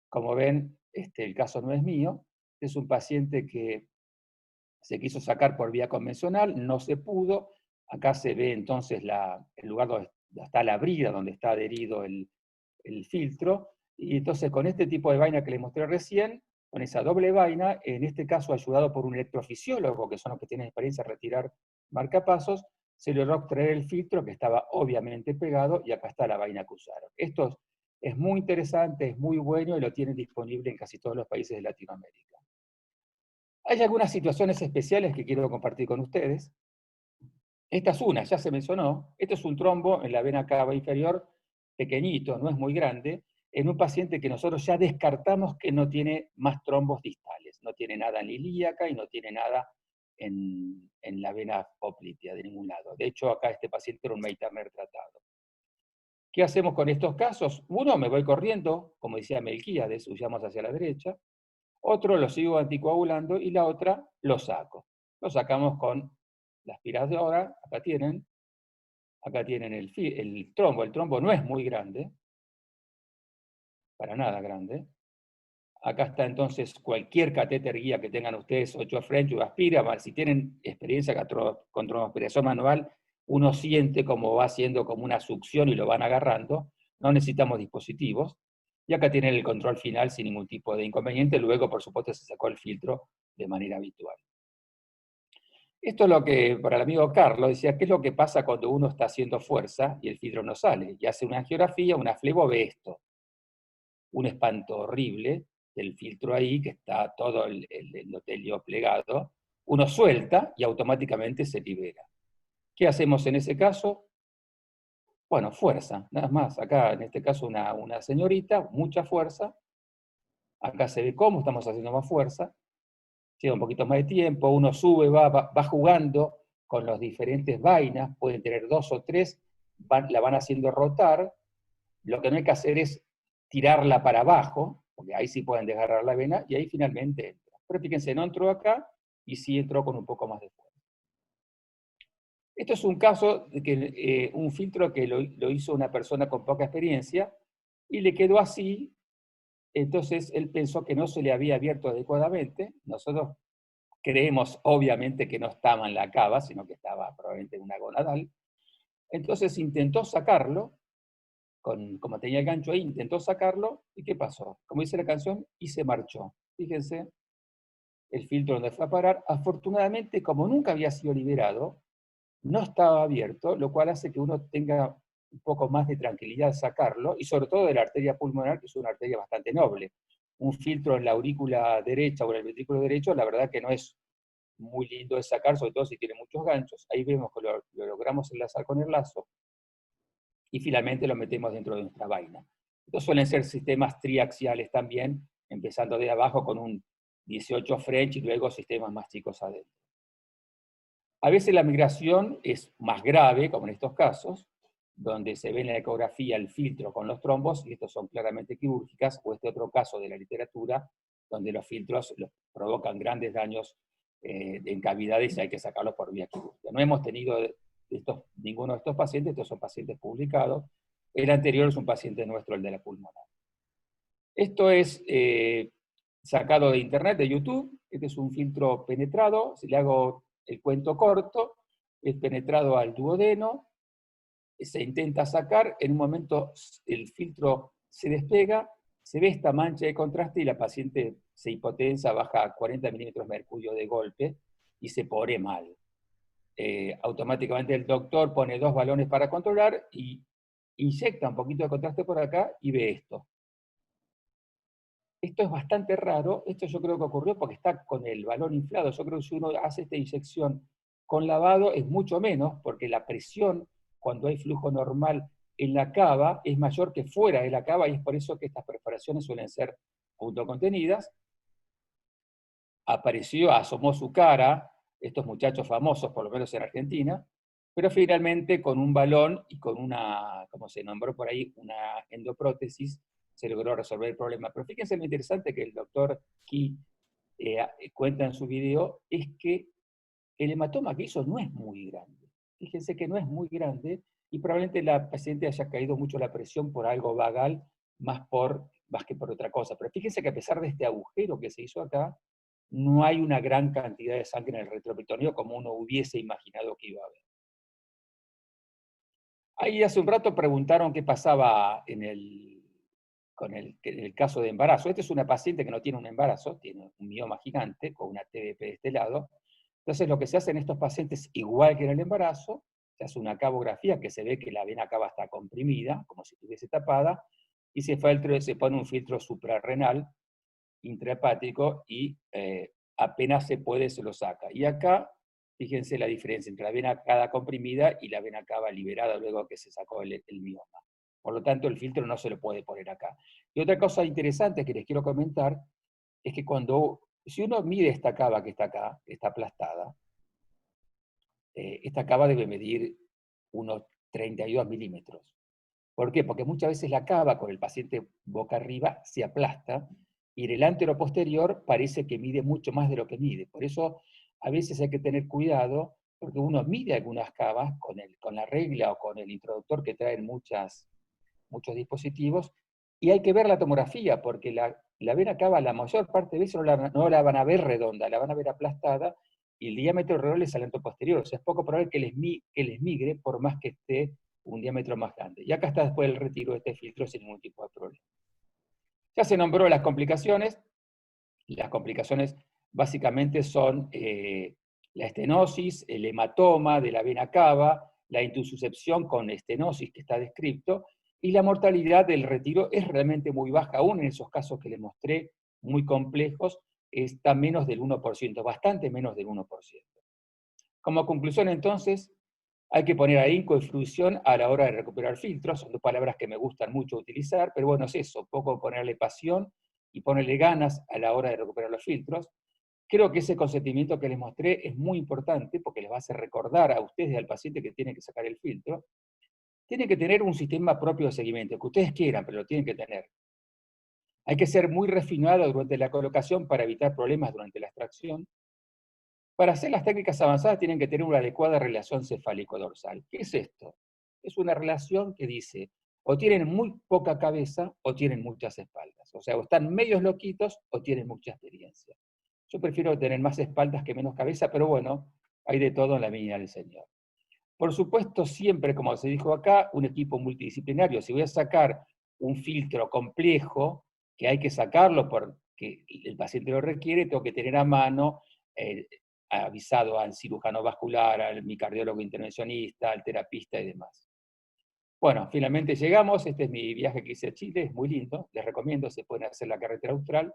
Como ven, el caso no es mío, es un paciente que se quiso sacar por vía convencional, no se pudo. Acá se ve entonces el lugar donde está la brida, donde está adherido el filtro, y entonces con este tipo de vaina que les mostré recién, con esa doble vaina, en este caso ayudado por un electrofisiólogo, que son los que tienen experiencia en retirar marcapasos, se logró extraer el filtro que estaba obviamente pegado, y acá está la vaina que usaron. Esto es muy interesante, es muy bueno, y lo tienen disponible en casi todos los países de Latinoamérica. Hay algunas situaciones especiales que quiero compartir con ustedes. Esta es una, ya se mencionó. Esto es un trombo en la vena cava inferior, pequeñito, no es muy grande, en un paciente que nosotros ya descartamos que no tiene más trombos distales. No tiene nada en la ilíaca y no tiene nada en la vena poplitea de ningún lado. De hecho, acá este paciente era un Meitner tratado. ¿Qué hacemos con estos casos? Uno, me voy corriendo, como decía Melquíades, huyamos hacia la derecha. Otro lo sigo anticoagulando y la otra lo saco. Lo sacamos con la aspiradora, acá tienen el trombo. El trombo no es muy grande, para nada grande. Acá está entonces cualquier catéter guía que tengan ustedes, 8 French o aspira. Si tienen experiencia con tromboaspiración manual, uno siente como va haciendo como una succión y lo van agarrando. No necesitamos dispositivos. Y acá tienen el control final sin ningún tipo de inconveniente. Luego, por supuesto, se sacó el filtro de manera habitual. Esto es lo que, para el amigo Carlos, decía, ¿qué es lo que pasa cuando uno está haciendo fuerza y el filtro no sale? Y hace una angiografía, una flebo, ve esto. Un espanto horrible del filtro ahí, que está todo el endotelio plegado. Uno suelta y automáticamente se libera. ¿Qué hacemos en ese caso? Bueno, fuerza, nada más. Acá, en este caso, una señorita, mucha fuerza, Acá se ve cómo estamos haciendo más fuerza, lleva un poquito más de tiempo, uno sube, va jugando con las diferentes vainas, pueden tener 2 o 3, la van haciendo rotar, lo que no hay que hacer es tirarla para abajo, porque ahí sí pueden desgarrar la vena, y ahí finalmente entra. Pero fíjense, no entró acá, y sí entró con un poco más de fuerza. Esto es un caso de que un filtro que lo hizo una persona con poca experiencia, y le quedó así. Entonces él pensó que no se le había abierto adecuadamente. Nosotros creemos obviamente que no estaba en la cava, sino que estaba probablemente en una gonadal. Entonces intentó sacarlo, como tenía el gancho ahí, intentó sacarlo, ¿y qué pasó? Como dice la canción, y se marchó. Fíjense el filtro donde fue a parar. Afortunadamente, como nunca había sido liberado, no estaba abierto, lo cual hace que uno tenga un poco más de tranquilidad al sacarlo, y sobre todo de la arteria pulmonar, que es una arteria bastante noble. Un filtro en la aurícula derecha o en el ventrículo derecho, la verdad que no es muy lindo de sacar, sobre todo si tiene muchos ganchos. Ahí vemos que lo logramos enlazar con el lazo, y finalmente lo metemos dentro de nuestra vaina. Estos suelen ser sistemas triaxiales también, empezando de abajo con un 18 French y luego sistemas más chicos adentro. A veces la migración es más grave, como en estos casos, donde se ve en la ecografía el filtro con los trombos, y estos son claramente quirúrgicas, o este otro caso de la literatura, donde los filtros provocan grandes daños en cavidades y hay que sacarlos por vía quirúrgica. No hemos tenido ninguno de estos pacientes, estos son pacientes publicados. El anterior es un paciente nuestro, el de la pulmonar. Esto es sacado de internet, de YouTube. Este es un filtro penetrado. Si le hago el cuento corto, es penetrado al duodeno, se intenta sacar, en un momento el filtro se despega, se ve esta mancha de contraste y la paciente se hipotensa, baja a 40 milímetros de mercurio de golpe y se pone mal. Automáticamente el doctor pone 2 balones para controlar y inyecta un poquito de contraste por acá y ve esto. Esto es bastante raro, esto yo creo que ocurrió porque está con el balón inflado. Yo creo que si uno hace esta inyección con lavado es mucho menos, porque la presión cuando hay flujo normal en la cava es mayor que fuera de la cava, y es por eso que estas perforaciones suelen ser autocontenidas. Asomó su cara, estos muchachos famosos, por lo menos en Argentina, pero finalmente con un balón y con una, como se nombró por ahí, una endoprótesis, se logró resolver el problema. Pero fíjense lo interesante que el doctor Key cuenta en su video, es que el hematoma que hizo no es muy grande. Fíjense que no es muy grande, y probablemente la paciente haya caído mucho la presión por algo vagal, más que por otra cosa. Pero fíjense que a pesar de este agujero que se hizo acá, no hay una gran cantidad de sangre en el retroperitoneo como uno hubiese imaginado que iba a haber. Ahí hace un rato preguntaron qué pasaba en el caso de embarazo. Esta es una paciente que no tiene un embarazo, tiene un mioma gigante con una TBP de este lado. Entonces lo que se hace en estos pacientes, igual que en el embarazo, se hace una cabografía que se ve que la vena cava está comprimida, como si estuviese tapada, y se pone un filtro suprarrenal intrahepático y apenas se puede se lo saca. Y acá, fíjense la diferencia entre la vena cava comprimida y la vena cava liberada luego que se sacó el mioma. Por lo tanto, el filtro no se lo puede poner acá. Y otra cosa interesante que les quiero comentar es que si uno mide esta cava que está acá, que está aplastada, esta cava debe medir unos 32 milímetros. ¿Por qué? Porque muchas veces la cava con el paciente boca arriba se aplasta, y en el anteroposterior parece que mide mucho más de lo que mide. Por eso a veces hay que tener cuidado, porque uno mide algunas cavas con la regla o con el introductor que traen muchos dispositivos, y hay que ver la tomografía, porque la vena cava la mayor parte de veces no la van a ver redonda, la van a ver aplastada, y el diámetro real es al anteroposterior. O sea, es poco probable que les migre por más que esté un diámetro más grande. Y acá está después el retiro de este filtro sin ningún tipo de problema. Ya se nombró las complicaciones. Las complicaciones básicamente son la estenosis, el hematoma de la vena cava, la intususcepción con estenosis que está descrito, y la mortalidad del retiro es realmente muy baja, aún en esos casos que les mostré, muy complejos, está menos del 1%, bastante menos del 1%. Como conclusión entonces, hay que poner ahínco y fruición a la hora de recuperar filtros. Son 2 palabras que me gustan mucho utilizar, pero bueno, es eso, un poco ponerle pasión y ponerle ganas a la hora de recuperar los filtros. Creo que ese consentimiento que les mostré es muy importante porque les va a hacer recordar a ustedes y al paciente que tiene que sacar el filtro. Tienen que tener un sistema propio de seguimiento, que ustedes quieran, pero lo tienen que tener. Hay que ser muy refinado durante la colocación para evitar problemas durante la extracción. Para hacer las técnicas avanzadas tienen que tener una adecuada relación cefálico-dorsal. ¿Qué es esto? Es una relación que dice, o tienen muy poca cabeza o tienen muchas espaldas. O sea, o están medios loquitos o tienen mucha experiencia. Yo prefiero tener más espaldas que menos cabeza, pero bueno, hay de todo en la viña del Señor. Por supuesto, siempre, como se dijo acá, un equipo multidisciplinario. Si voy a sacar un filtro complejo, que hay que sacarlo porque el paciente lo requiere, tengo que tener a mano avisado al cirujano vascular, al mi cardiólogo intervencionista, al terapista y demás. Bueno, finalmente llegamos. Este es mi viaje que hice a Chile, es muy lindo, les recomiendo, se pueden hacer la carretera austral.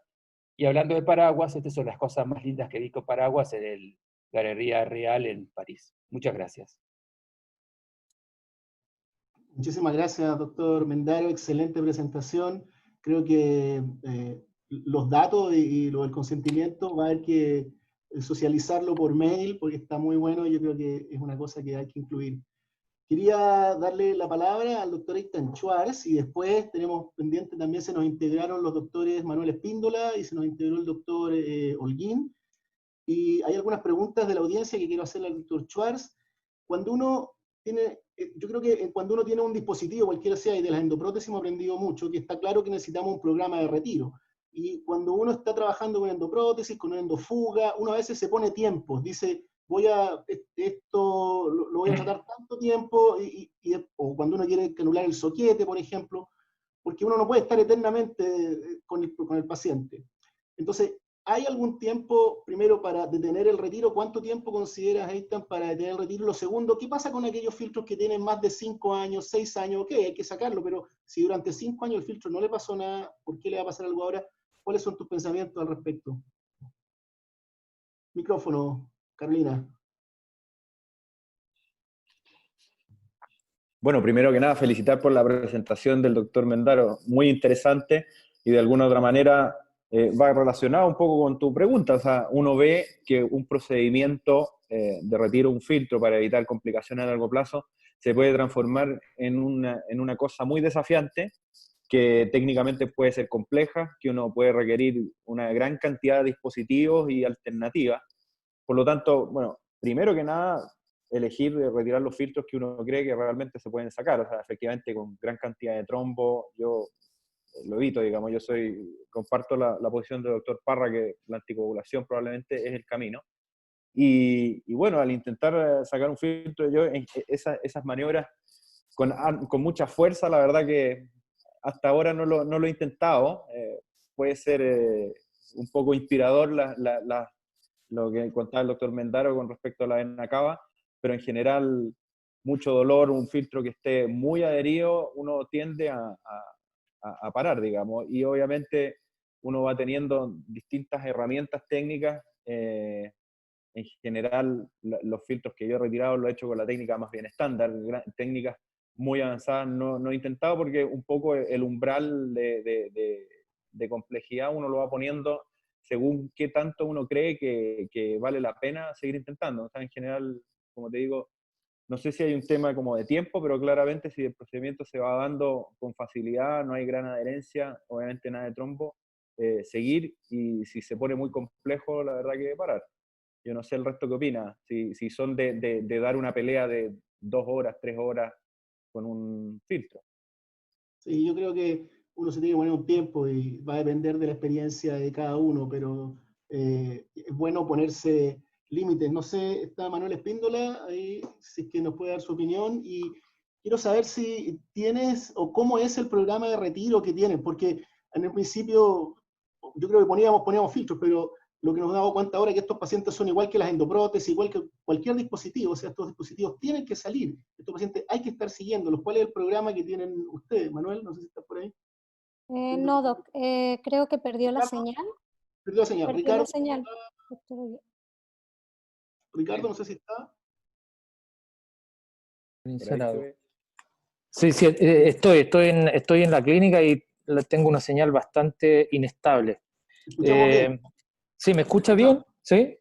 Y hablando de paraguas, estas son las cosas más lindas que vi con paraguas en el Galería Real en París. Muchas gracias. Muchísimas gracias, doctor Mendaro. Excelente presentación. Creo que los datos y el consentimiento va a haber que socializarlo por mail porque está muy bueno y yo creo que es una cosa que hay que incluir. Quería darle la palabra al doctor Eitan Schwartz y después tenemos pendiente también, se nos integraron los doctores Manuel Espíndola y se nos integró el doctor Holguín. Y hay algunas preguntas de la audiencia que quiero hacerle al doctor Schwartz. Cuando uno tiene, yo creo que cuando uno tiene un dispositivo, cualquiera sea, y de las endoprótesis hemos aprendido mucho, que está claro que necesitamos un programa de retiro. Y cuando uno está trabajando con endoprótesis, con endofuga, uno a veces se pone tiempos, dice, esto lo voy a tratar tanto tiempo, o cuando uno quiere anular el soquete, por ejemplo, porque uno no puede estar eternamente con el paciente. Entonces, ¿hay algún tiempo, primero, para detener el retiro? ¿Cuánto tiempo consideras, Eitan, para detener el retiro? Lo segundo, ¿qué pasa con aquellos filtros que tienen más de 5 años, 6 años? Ok, hay que sacarlo, pero si durante 5 años el filtro no le pasó nada, ¿por qué le va a pasar algo ahora? ¿Cuáles son tus pensamientos al respecto? Micrófono, Carolina. Bueno, primero que nada, felicitar por la presentación del doctor Mendaro, muy interesante y de alguna otra manera va relacionado un poco con tu pregunta. O sea, uno ve que un procedimiento de retiro de un filtro para evitar complicaciones a largo plazo se puede transformar en una cosa muy desafiante, que técnicamente puede ser compleja, que uno puede requerir una gran cantidad de dispositivos y alternativas. Por lo tanto, bueno, primero que nada, elegir retirar los filtros que uno cree que realmente se pueden sacar. O sea, efectivamente, con gran cantidad de trombo, yo lo evito, digamos. Comparto la posición del doctor Parra, que la anticoagulación probablemente es el camino. Y bueno, al intentar sacar un filtro, yo esas maniobras con mucha fuerza, la verdad que hasta ahora no lo he intentado. Puede ser un poco inspirador lo que contaba el doctor Mendaro con respecto a la vena cava, pero en general mucho dolor, un filtro que esté muy adherido, uno tiende a parar, digamos, y obviamente uno va teniendo distintas herramientas técnicas. En general, los filtros que yo he retirado los he hecho con la técnica más bien estándar, técnicas muy avanzadas no he intentado porque un poco el umbral de complejidad uno lo va poniendo según qué tanto uno cree que vale la pena seguir intentando. O sea, en general, como te digo, no sé si hay un tema como de tiempo, pero claramente si el procedimiento se va dando con facilidad, no hay gran adherencia, obviamente nada de trombo, seguir, y si se pone muy complejo, la verdad que parar. Yo no sé el resto qué opina, si son de dar una pelea de 2 horas, 3 horas con un filtro. Sí, yo creo que uno se tiene que poner un tiempo y va a depender de la experiencia de cada uno, pero es bueno ponerse límites. No sé, está Manuel Espíndola, ahí, si es que nos puede dar su opinión, y quiero saber si tienes, o cómo es el programa de retiro que tienen, porque en el principio yo creo que poníamos filtros, pero lo que nos damos cuenta ahora es que estos pacientes son igual que las endoprótesis, igual que cualquier dispositivo, o sea, estos dispositivos tienen que salir, estos pacientes hay que estar siguiéndolos. ¿Cuál es el programa que tienen ustedes? Manuel, no sé si está por ahí. No, Doc, creo que perdió la señal. Perdió la señal. Perdió Ricardo, la señal. Ricardo, no sé si está. Sí, estoy en la clínica y tengo una señal bastante inestable. Escuchamos bien. ¿Sí, me escucha bien? ¿Sí?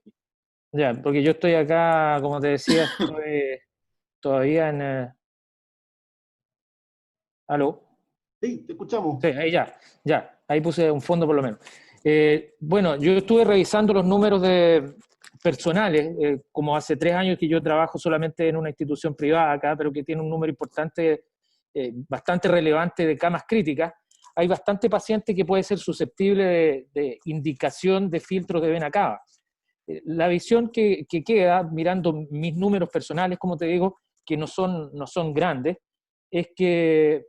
Ya, porque yo estoy acá, como te decía, estoy todavía en... ¿Aló? Sí, te escuchamos. Sí, ahí ya, ahí puse un fondo por lo menos. Bueno, yo estuve revisando los números personales, como hace 3 años que yo trabajo solamente en una institución privada acá, pero que tiene un número importante, bastante relevante de camas críticas. Hay bastante paciente que puede ser susceptible de indicación de filtros de vena cava. La visión que queda, mirando mis números personales, como te digo, que no son grandes, es que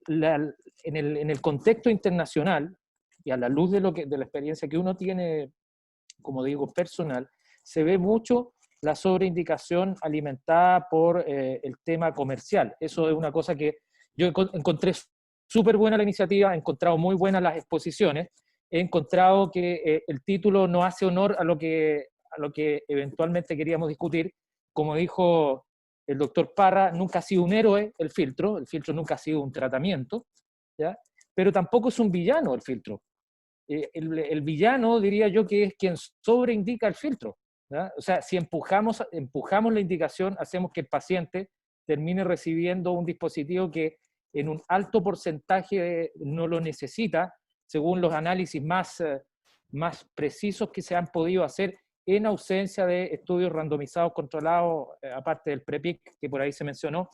en el contexto internacional, y a la luz de la experiencia que uno tiene, como digo, personal, se ve mucho la sobreindicación alimentada por el tema comercial. Eso es una cosa que yo encontré súper buena la iniciativa, he encontrado muy buenas las exposiciones, he encontrado que el título no hace honor a lo que eventualmente queríamos discutir. Como dijo el doctor Parra, nunca ha sido un héroe el filtro nunca ha sido un tratamiento, ¿ya? Pero tampoco es un villano el filtro. El villano, diría yo, que es quien sobreindica el filtro, ¿ya? O sea, si empujamos la indicación, hacemos que el paciente termine recibiendo un dispositivo que en un alto porcentaje no lo necesita, según los análisis más precisos que se han podido hacer en ausencia de estudios randomizados controlados, aparte del PREPIC, que por ahí se mencionó.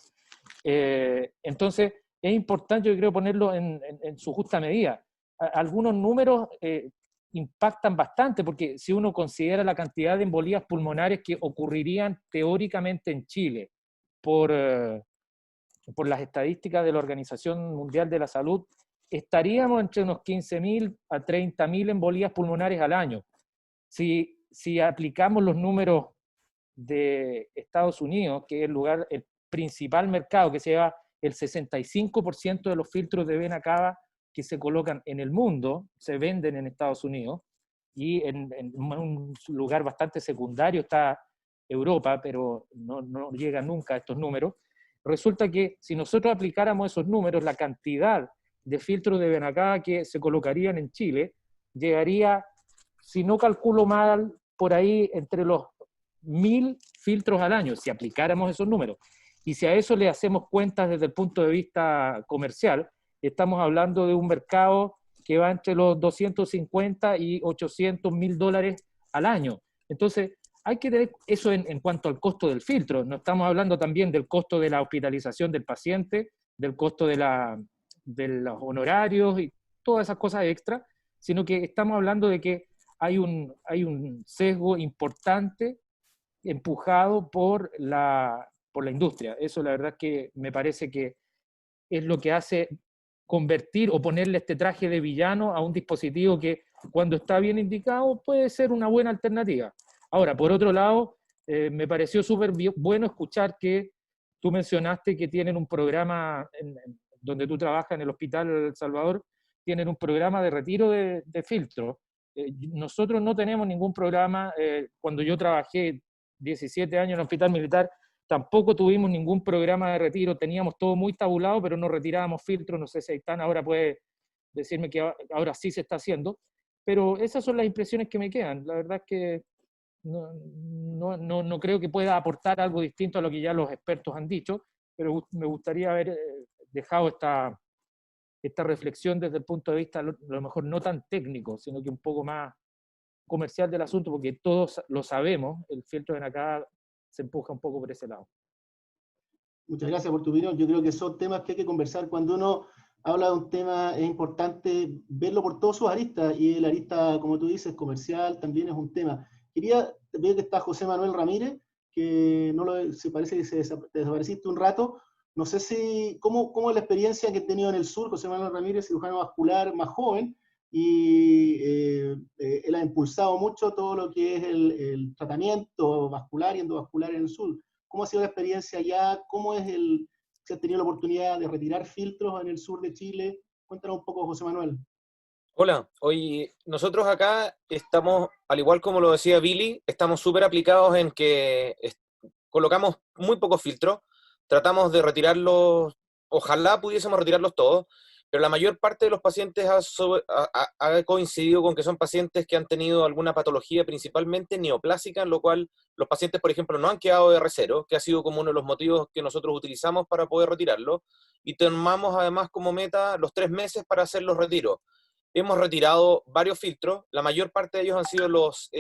Entonces, es importante, yo creo, ponerlo en su justa medida. Algunos números impactan bastante, porque si uno considera la cantidad de embolías pulmonares que ocurrirían teóricamente en Chile por las estadísticas de la Organización Mundial de la Salud, estaríamos entre unos 15.000 a 30.000 embolías pulmonares al año. Si aplicamos los números de Estados Unidos, que es el principal mercado, que se lleva el 65% de los filtros de vena cava que se colocan en el mundo, se venden en Estados Unidos, y en un lugar bastante secundario está Europa, pero no llega nunca a estos números. Resulta que si nosotros aplicáramos esos números, la cantidad de filtros de vena cava que se colocarían en Chile llegaría, si no calculo mal, por ahí entre los 1.000 filtros al año, si aplicáramos esos números. Y si a eso le hacemos cuentas desde el punto de vista comercial, estamos hablando de un mercado que va entre los 250 y 800.000 dólares al año. Entonces, hay que tener eso en cuanto al costo del filtro. No estamos hablando también del costo de la hospitalización del paciente, del costo de los honorarios y todas esas cosas extra, sino que estamos hablando de que hay un sesgo importante empujado por la industria. Eso la verdad es que me parece que es lo que hace convertir o ponerle este traje de villano a un dispositivo que, cuando está bien indicado, puede ser una buena alternativa. Ahora, por otro lado, me pareció súper bueno escuchar que tú mencionaste que tienen un programa donde tú trabajas en el Hospital El Salvador, tienen un programa de retiro de filtros. Nosotros no tenemos ningún programa. Cuando yo trabajé 17 años en el Hospital Militar, tampoco tuvimos ningún programa de retiro. Teníamos todo muy tabulado, pero no retirábamos filtros. No sé si Aitana ahora puede decirme que ahora sí se está haciendo. Pero esas son las impresiones que me quedan. La verdad es que no creo que pueda aportar algo distinto a lo que ya los expertos han dicho, pero me gustaría haber dejado esta reflexión desde el punto de vista, a lo mejor no tan técnico, sino que un poco más comercial del asunto, porque todos lo sabemos, el filtro de acá se empuja un poco por ese lado. Muchas gracias por tu opinión. Yo creo que son temas que hay que conversar. Cuando uno habla de un tema, es importante verlo por todas sus aristas, y el arista, como tú dices, comercial, también es un tema. Ver que está José Manuel Ramírez, que se parece que te desapareciste un rato. No sé cómo es la experiencia que he tenido en el sur. José Manuel Ramírez, cirujano vascular más joven, y él ha impulsado mucho todo lo que es el tratamiento vascular y endovascular en el sur. ¿Cómo ha sido la experiencia allá? ¿Se ha tenido la oportunidad de retirar filtros en el sur de Chile? Cuéntanos un poco, José Manuel. Hola, hoy nosotros acá estamos, al igual como lo decía Billy, estamos súper aplicados en que colocamos muy pocos filtros, tratamos de retirarlos, ojalá pudiésemos retirarlos todos, pero la mayor parte de los pacientes ha coincidido con que son pacientes que han tenido alguna patología principalmente neoplásica, en lo cual los pacientes, por ejemplo, no han quedado de R0, que ha sido como uno de los motivos que nosotros utilizamos para poder retirarlo, y tomamos además como meta los 3 meses para hacer los retiros. Hemos retirado varios filtros, la mayor parte de ellos han sido los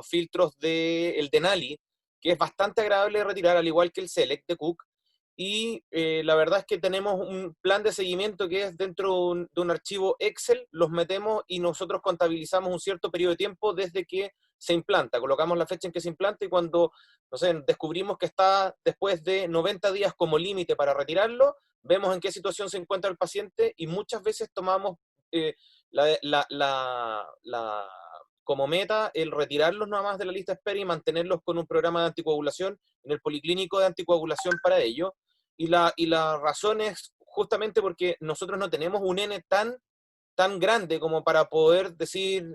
filtros del Denali, que es bastante agradable de retirar, al igual que el Select de Cook, y la verdad es que tenemos un plan de seguimiento que es dentro de un archivo Excel, los metemos y nosotros contabilizamos un cierto periodo de tiempo desde que se implanta, colocamos la fecha en que se implanta y cuando, no sé, descubrimos que está después de 90 días como límite para retirarlo, vemos en qué situación se encuentra el paciente y muchas veces tomamos como meta el retirarlos nada más de la lista de espera y mantenerlos con un programa de anticoagulación en el policlínico de anticoagulación para ello. Y la razón es justamente porque nosotros no tenemos un N tan grande como para poder decir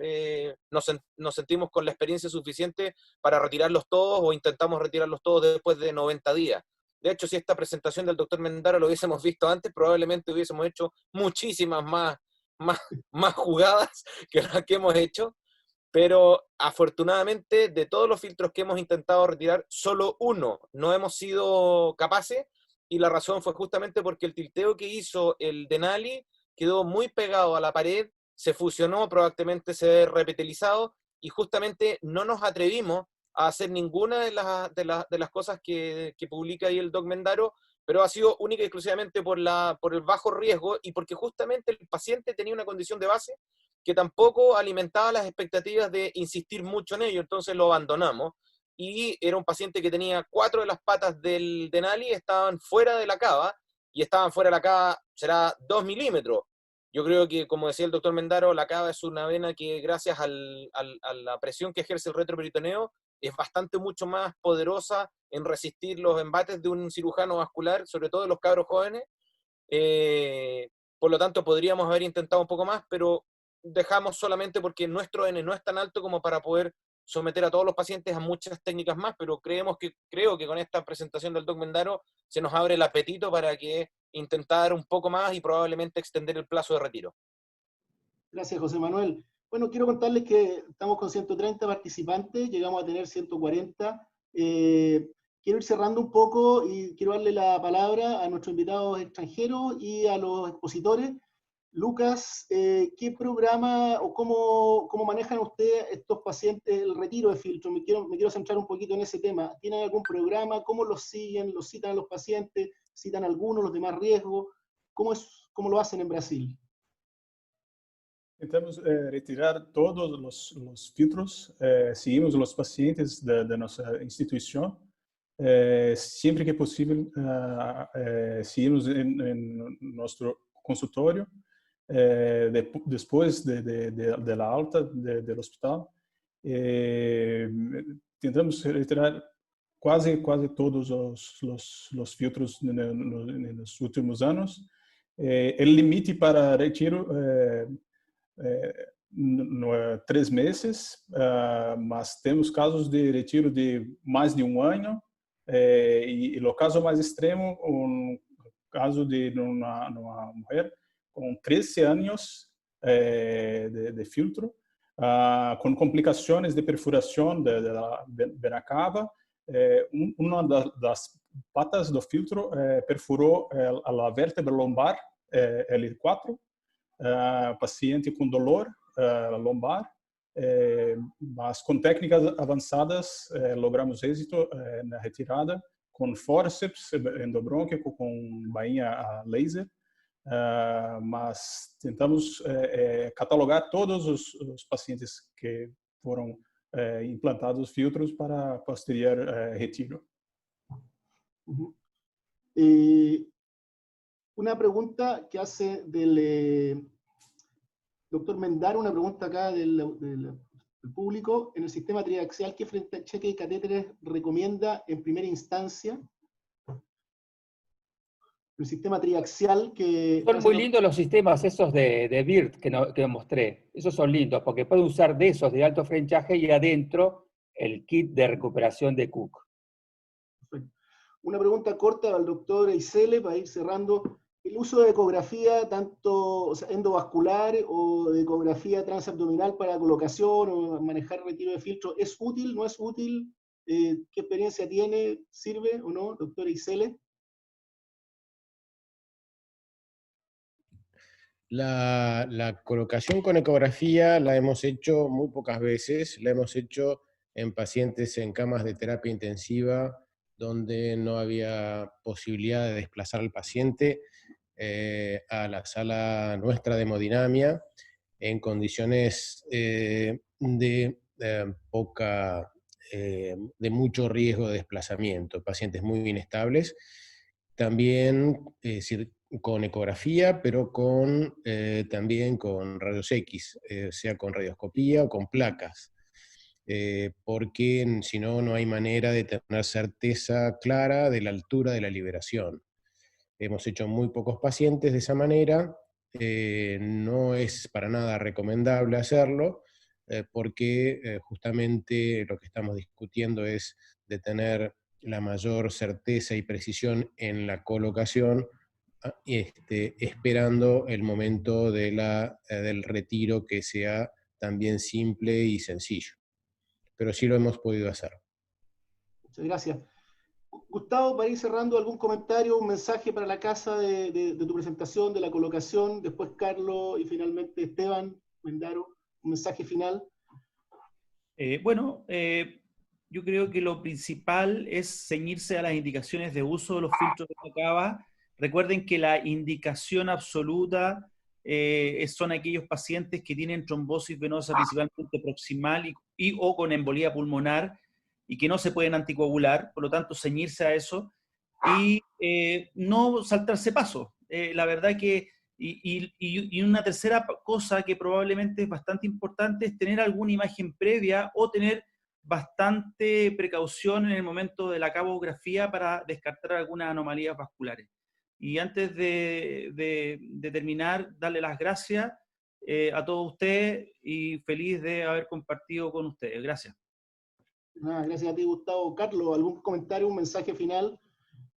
nos sentimos con la experiencia suficiente para retirarlos todos o intentamos retirarlos todos después de 90 días. De hecho, si esta presentación del doctor Mendaro lo hubiésemos visto antes, probablemente hubiésemos hecho muchísimas más jugadas que las que hemos hecho. Pero afortunadamente de todos los filtros que hemos intentado retirar, solo uno no hemos sido capaces, y la razón fue justamente porque el tilteo que hizo el Denali quedó muy pegado a la pared, se fusionó, probablemente se ve repetilizado, y justamente no nos atrevimos a hacer ninguna de las cosas que publica ahí el Doc Mendaro, pero ha sido única y exclusivamente por el bajo riesgo y porque justamente el paciente tenía una condición de base que tampoco alimentaba las expectativas de insistir mucho en ello, entonces lo abandonamos, y era un paciente que tenía 4 de las patas del Denali, estaban fuera de la cava, y estaban fuera de la cava, será 2 milímetros. Yo creo que, como decía el doctor Mendaro, la cava es una vena que gracias a la presión que ejerce el retroperitoneo, es bastante mucho más poderosa en resistir los embates de un cirujano vascular, sobre todo de los cabros jóvenes. Por lo tanto, podríamos haber intentado un poco más, pero dejamos solamente porque nuestro N no es tan alto como para poder someter a todos los pacientes a muchas técnicas más, pero creo que con esta presentación del Doc Mendaro se nos abre el apetito para que intentar un poco más y probablemente extender el plazo de retiro. Gracias, José Manuel. Bueno, quiero contarles que estamos con 130 participantes, llegamos a tener 140. Quiero ir cerrando un poco y quiero darle la palabra a nuestros invitados extranjeros y a los expositores. Lucas, ¿qué programa o cómo manejan ustedes estos pacientes, el retiro de filtro? Me quiero centrar un poquito en ese tema. ¿Tienen algún programa? ¿Cómo los siguen? ¿Los citan a los pacientes? ¿Citan algunos, los de más riesgo? ¿Cómo lo hacen en Brasil? Tentamos retirar todos los filtros, seguimos los pacientes de nuestra institución, siempre que posible seguimos en nuestro consultorio, después de la alta del hospital. Tentamos retirar quase todos los filtros nos últimos anos. O limite para retiro no 3 meses, mas temos casos de retiro de mais de 1 ano, e no caso mais extremo, caso de uma mulher com 13 anos de filtro, com complicações de perfuração da vena cava. Uma das patas do filtro perfurou a vértebra lombar, L4, paciente com dolor lombar, mas com técnicas avançadas logramos êxito na retirada, com fórceps endobrônquico, com bainha laser, mas tentamos catalogar todos os pacientes que foram implantados filtros para posterior retiro. Una pregunta que hace del doctor Mendaro, una pregunta acá del público. En el sistema triaxial, ¿qué frente a cheque y catéteres recomienda en primera instancia? El sistema triaxial que... Son muy lindos los sistemas esos de BIRT que mostré. Esos son lindos porque puede usar de esos de alto frenchaje y adentro el kit de recuperación de Cook. Perfecto. Una pregunta corta al doctor Eisele para ir cerrando. el uso de ecografía, tanto o sea, endovascular o de ecografía transabdominal para colocación o manejar retiro de filtro, ¿es útil, no es útil? ¿Qué experiencia tiene? ¿Sirve o no, doctora Isele? La colocación con ecografía la hemos hecho muy pocas veces, la hemos hecho en pacientes en camas de terapia intensiva donde no había posibilidad de desplazar al paciente a la sala nuestra de hemodinamia en condiciones de mucho riesgo de desplazamiento, pacientes muy inestables, también con ecografía, pero también con rayos X, sea con radioscopía o con placas, porque si no, no hay manera de tener certeza clara de la altura de la liberación. Hemos hecho muy pocos pacientes de esa manera, no es para nada recomendable hacerlo, porque justamente lo que estamos discutiendo es de tener la mayor certeza y precisión en la colocación, esperando el momento del retiro que sea también simple y sencillo. Pero sí lo hemos podido hacer. Muchas gracias. Gustavo, para ir cerrando, ¿algún comentario, un mensaje para la casa de tu presentación, de la colocación? Después Carlos y finalmente Esteban Mendaro, un mensaje final. Yo creo que lo principal es ceñirse a las indicaciones de uso de los filtros de Sacaba. Recuerden que la indicación absoluta son aquellos pacientes que tienen trombosis venosa principalmente proximal o con embolía pulmonar y que no se pueden anticoagular, por lo tanto ceñirse a eso y no saltarse pasos. La verdad que, y una tercera cosa que probablemente es bastante importante es tener alguna imagen previa o tener bastante precaución en el momento de la cabografía para descartar algunas anomalías vasculares. Y antes de terminar, darle las gracias a todos ustedes y feliz de haber compartido con ustedes. Gracias. Gracias a ti, Gustavo. Carlos, ¿algún comentario, un mensaje final?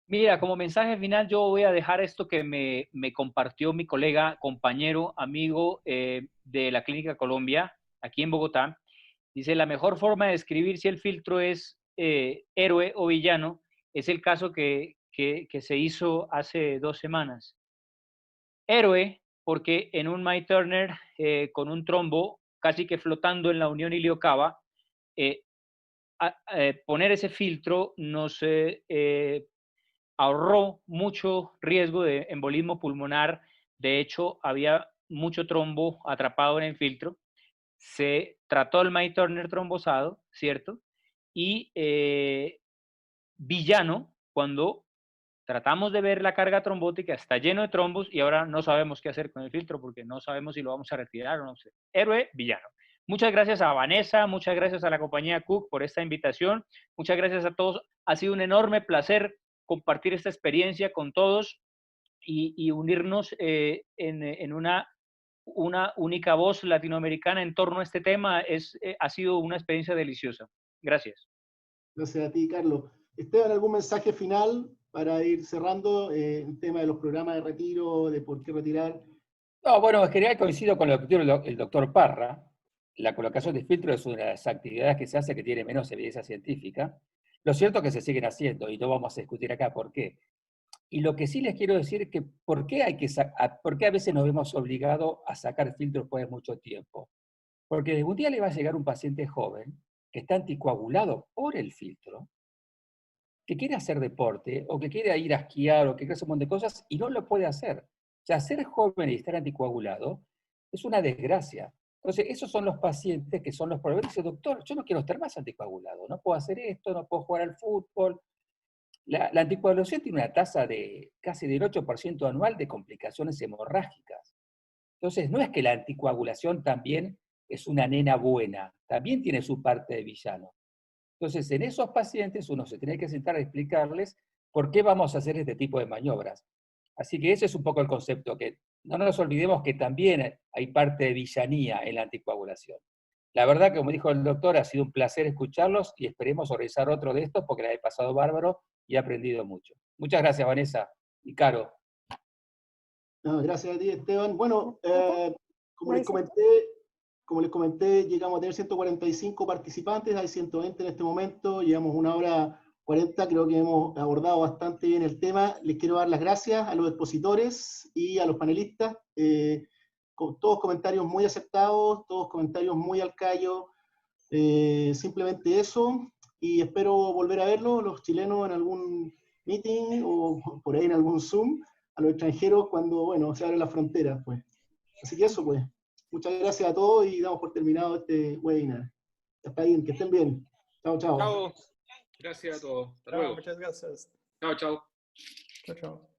Mira, como mensaje final yo voy a dejar esto que me compartió mi colega, compañero, amigo de la Clínica Colombia, aquí en Bogotá. Dice, la mejor forma de describir si el filtro es héroe o villano es el caso que se hizo hace 2 semanas. Héroe, porque en un Mike Turner con un trombo casi que flotando en la unión iliocava, poner ese filtro nos ahorró mucho riesgo de embolismo pulmonar. De hecho, había mucho trombo atrapado en el filtro. Se trató el Mike Turner trombosado, ¿cierto? Y villano, cuando tratamos de ver la carga trombótica, está lleno de trombos y ahora no sabemos qué hacer con el filtro porque no sabemos si lo vamos a retirar o no sé. Héroe, villano. Muchas gracias a Vanessa, muchas gracias a la compañía Cook por esta invitación, muchas gracias a todos. Ha sido un enorme placer compartir esta experiencia con todos y unirnos en una única voz latinoamericana en torno a este tema. Ha sido una experiencia deliciosa. Gracias. Gracias a ti, Carlos. Esteban, ¿algún mensaje final para ir cerrando el tema de los programas de retiro, de por qué retirar? No, bueno, en general coincido con lo que dijo el doctor Parra. La colocación de filtro es una de las actividades que se hace que tiene menos evidencia científica. Lo cierto es que se siguen haciendo y no vamos a discutir acá por qué. Y lo que sí les quiero decir es que ¿por qué a veces nos vemos obligados a sacar filtros después de mucho tiempo? Porque un día le va a llegar un paciente joven que está anticoagulado por el filtro, que quiere hacer deporte, o que quiere ir a esquiar, o que quiere hacer un montón de cosas, y no lo puede hacer. O sea, ser joven y estar anticoagulado es una desgracia. Entonces, esos son los pacientes que son los problemas. Dice, doctor, yo no quiero estar más anticoagulado, no puedo hacer esto, no puedo jugar al fútbol. La anticoagulación tiene una tasa de casi del 8% anual de complicaciones hemorrágicas. Entonces, no es que la anticoagulación también es una nena buena, también tiene su parte de villano. Entonces, en esos pacientes uno se tiene que sentar a explicarles por qué vamos a hacer este tipo de maniobras. Así que ese es un poco el concepto, que no nos olvidemos que también hay parte de villanía en la anticoagulación. La verdad, como dijo el doctor, ha sido un placer escucharlos y esperemos organizar otro de estos porque la he pasado bárbaro y he aprendido mucho. Muchas gracias, Vanessa y Caro. No, gracias a ti, Esteban. Bueno, como les comenté, llegamos a tener 145 participantes, hay 120 en este momento, llevamos 1 hora 40, creo que hemos abordado bastante bien el tema. Les quiero dar las gracias a los expositores y a los panelistas, con todos comentarios muy aceptados, todos comentarios muy al callo, simplemente eso, y espero volver a verlos, los chilenos en algún meeting o por ahí en algún Zoom, a los extranjeros cuando, bueno, se abren las fronteras, pues. Así que eso, pues. Muchas gracias a todos y damos por terminado este webinar. Hasta ahí, que estén bien. Chao, chao. Chao. Gracias a todos. Hasta luego. Muchas gracias. Chao, chao. Chao, chao.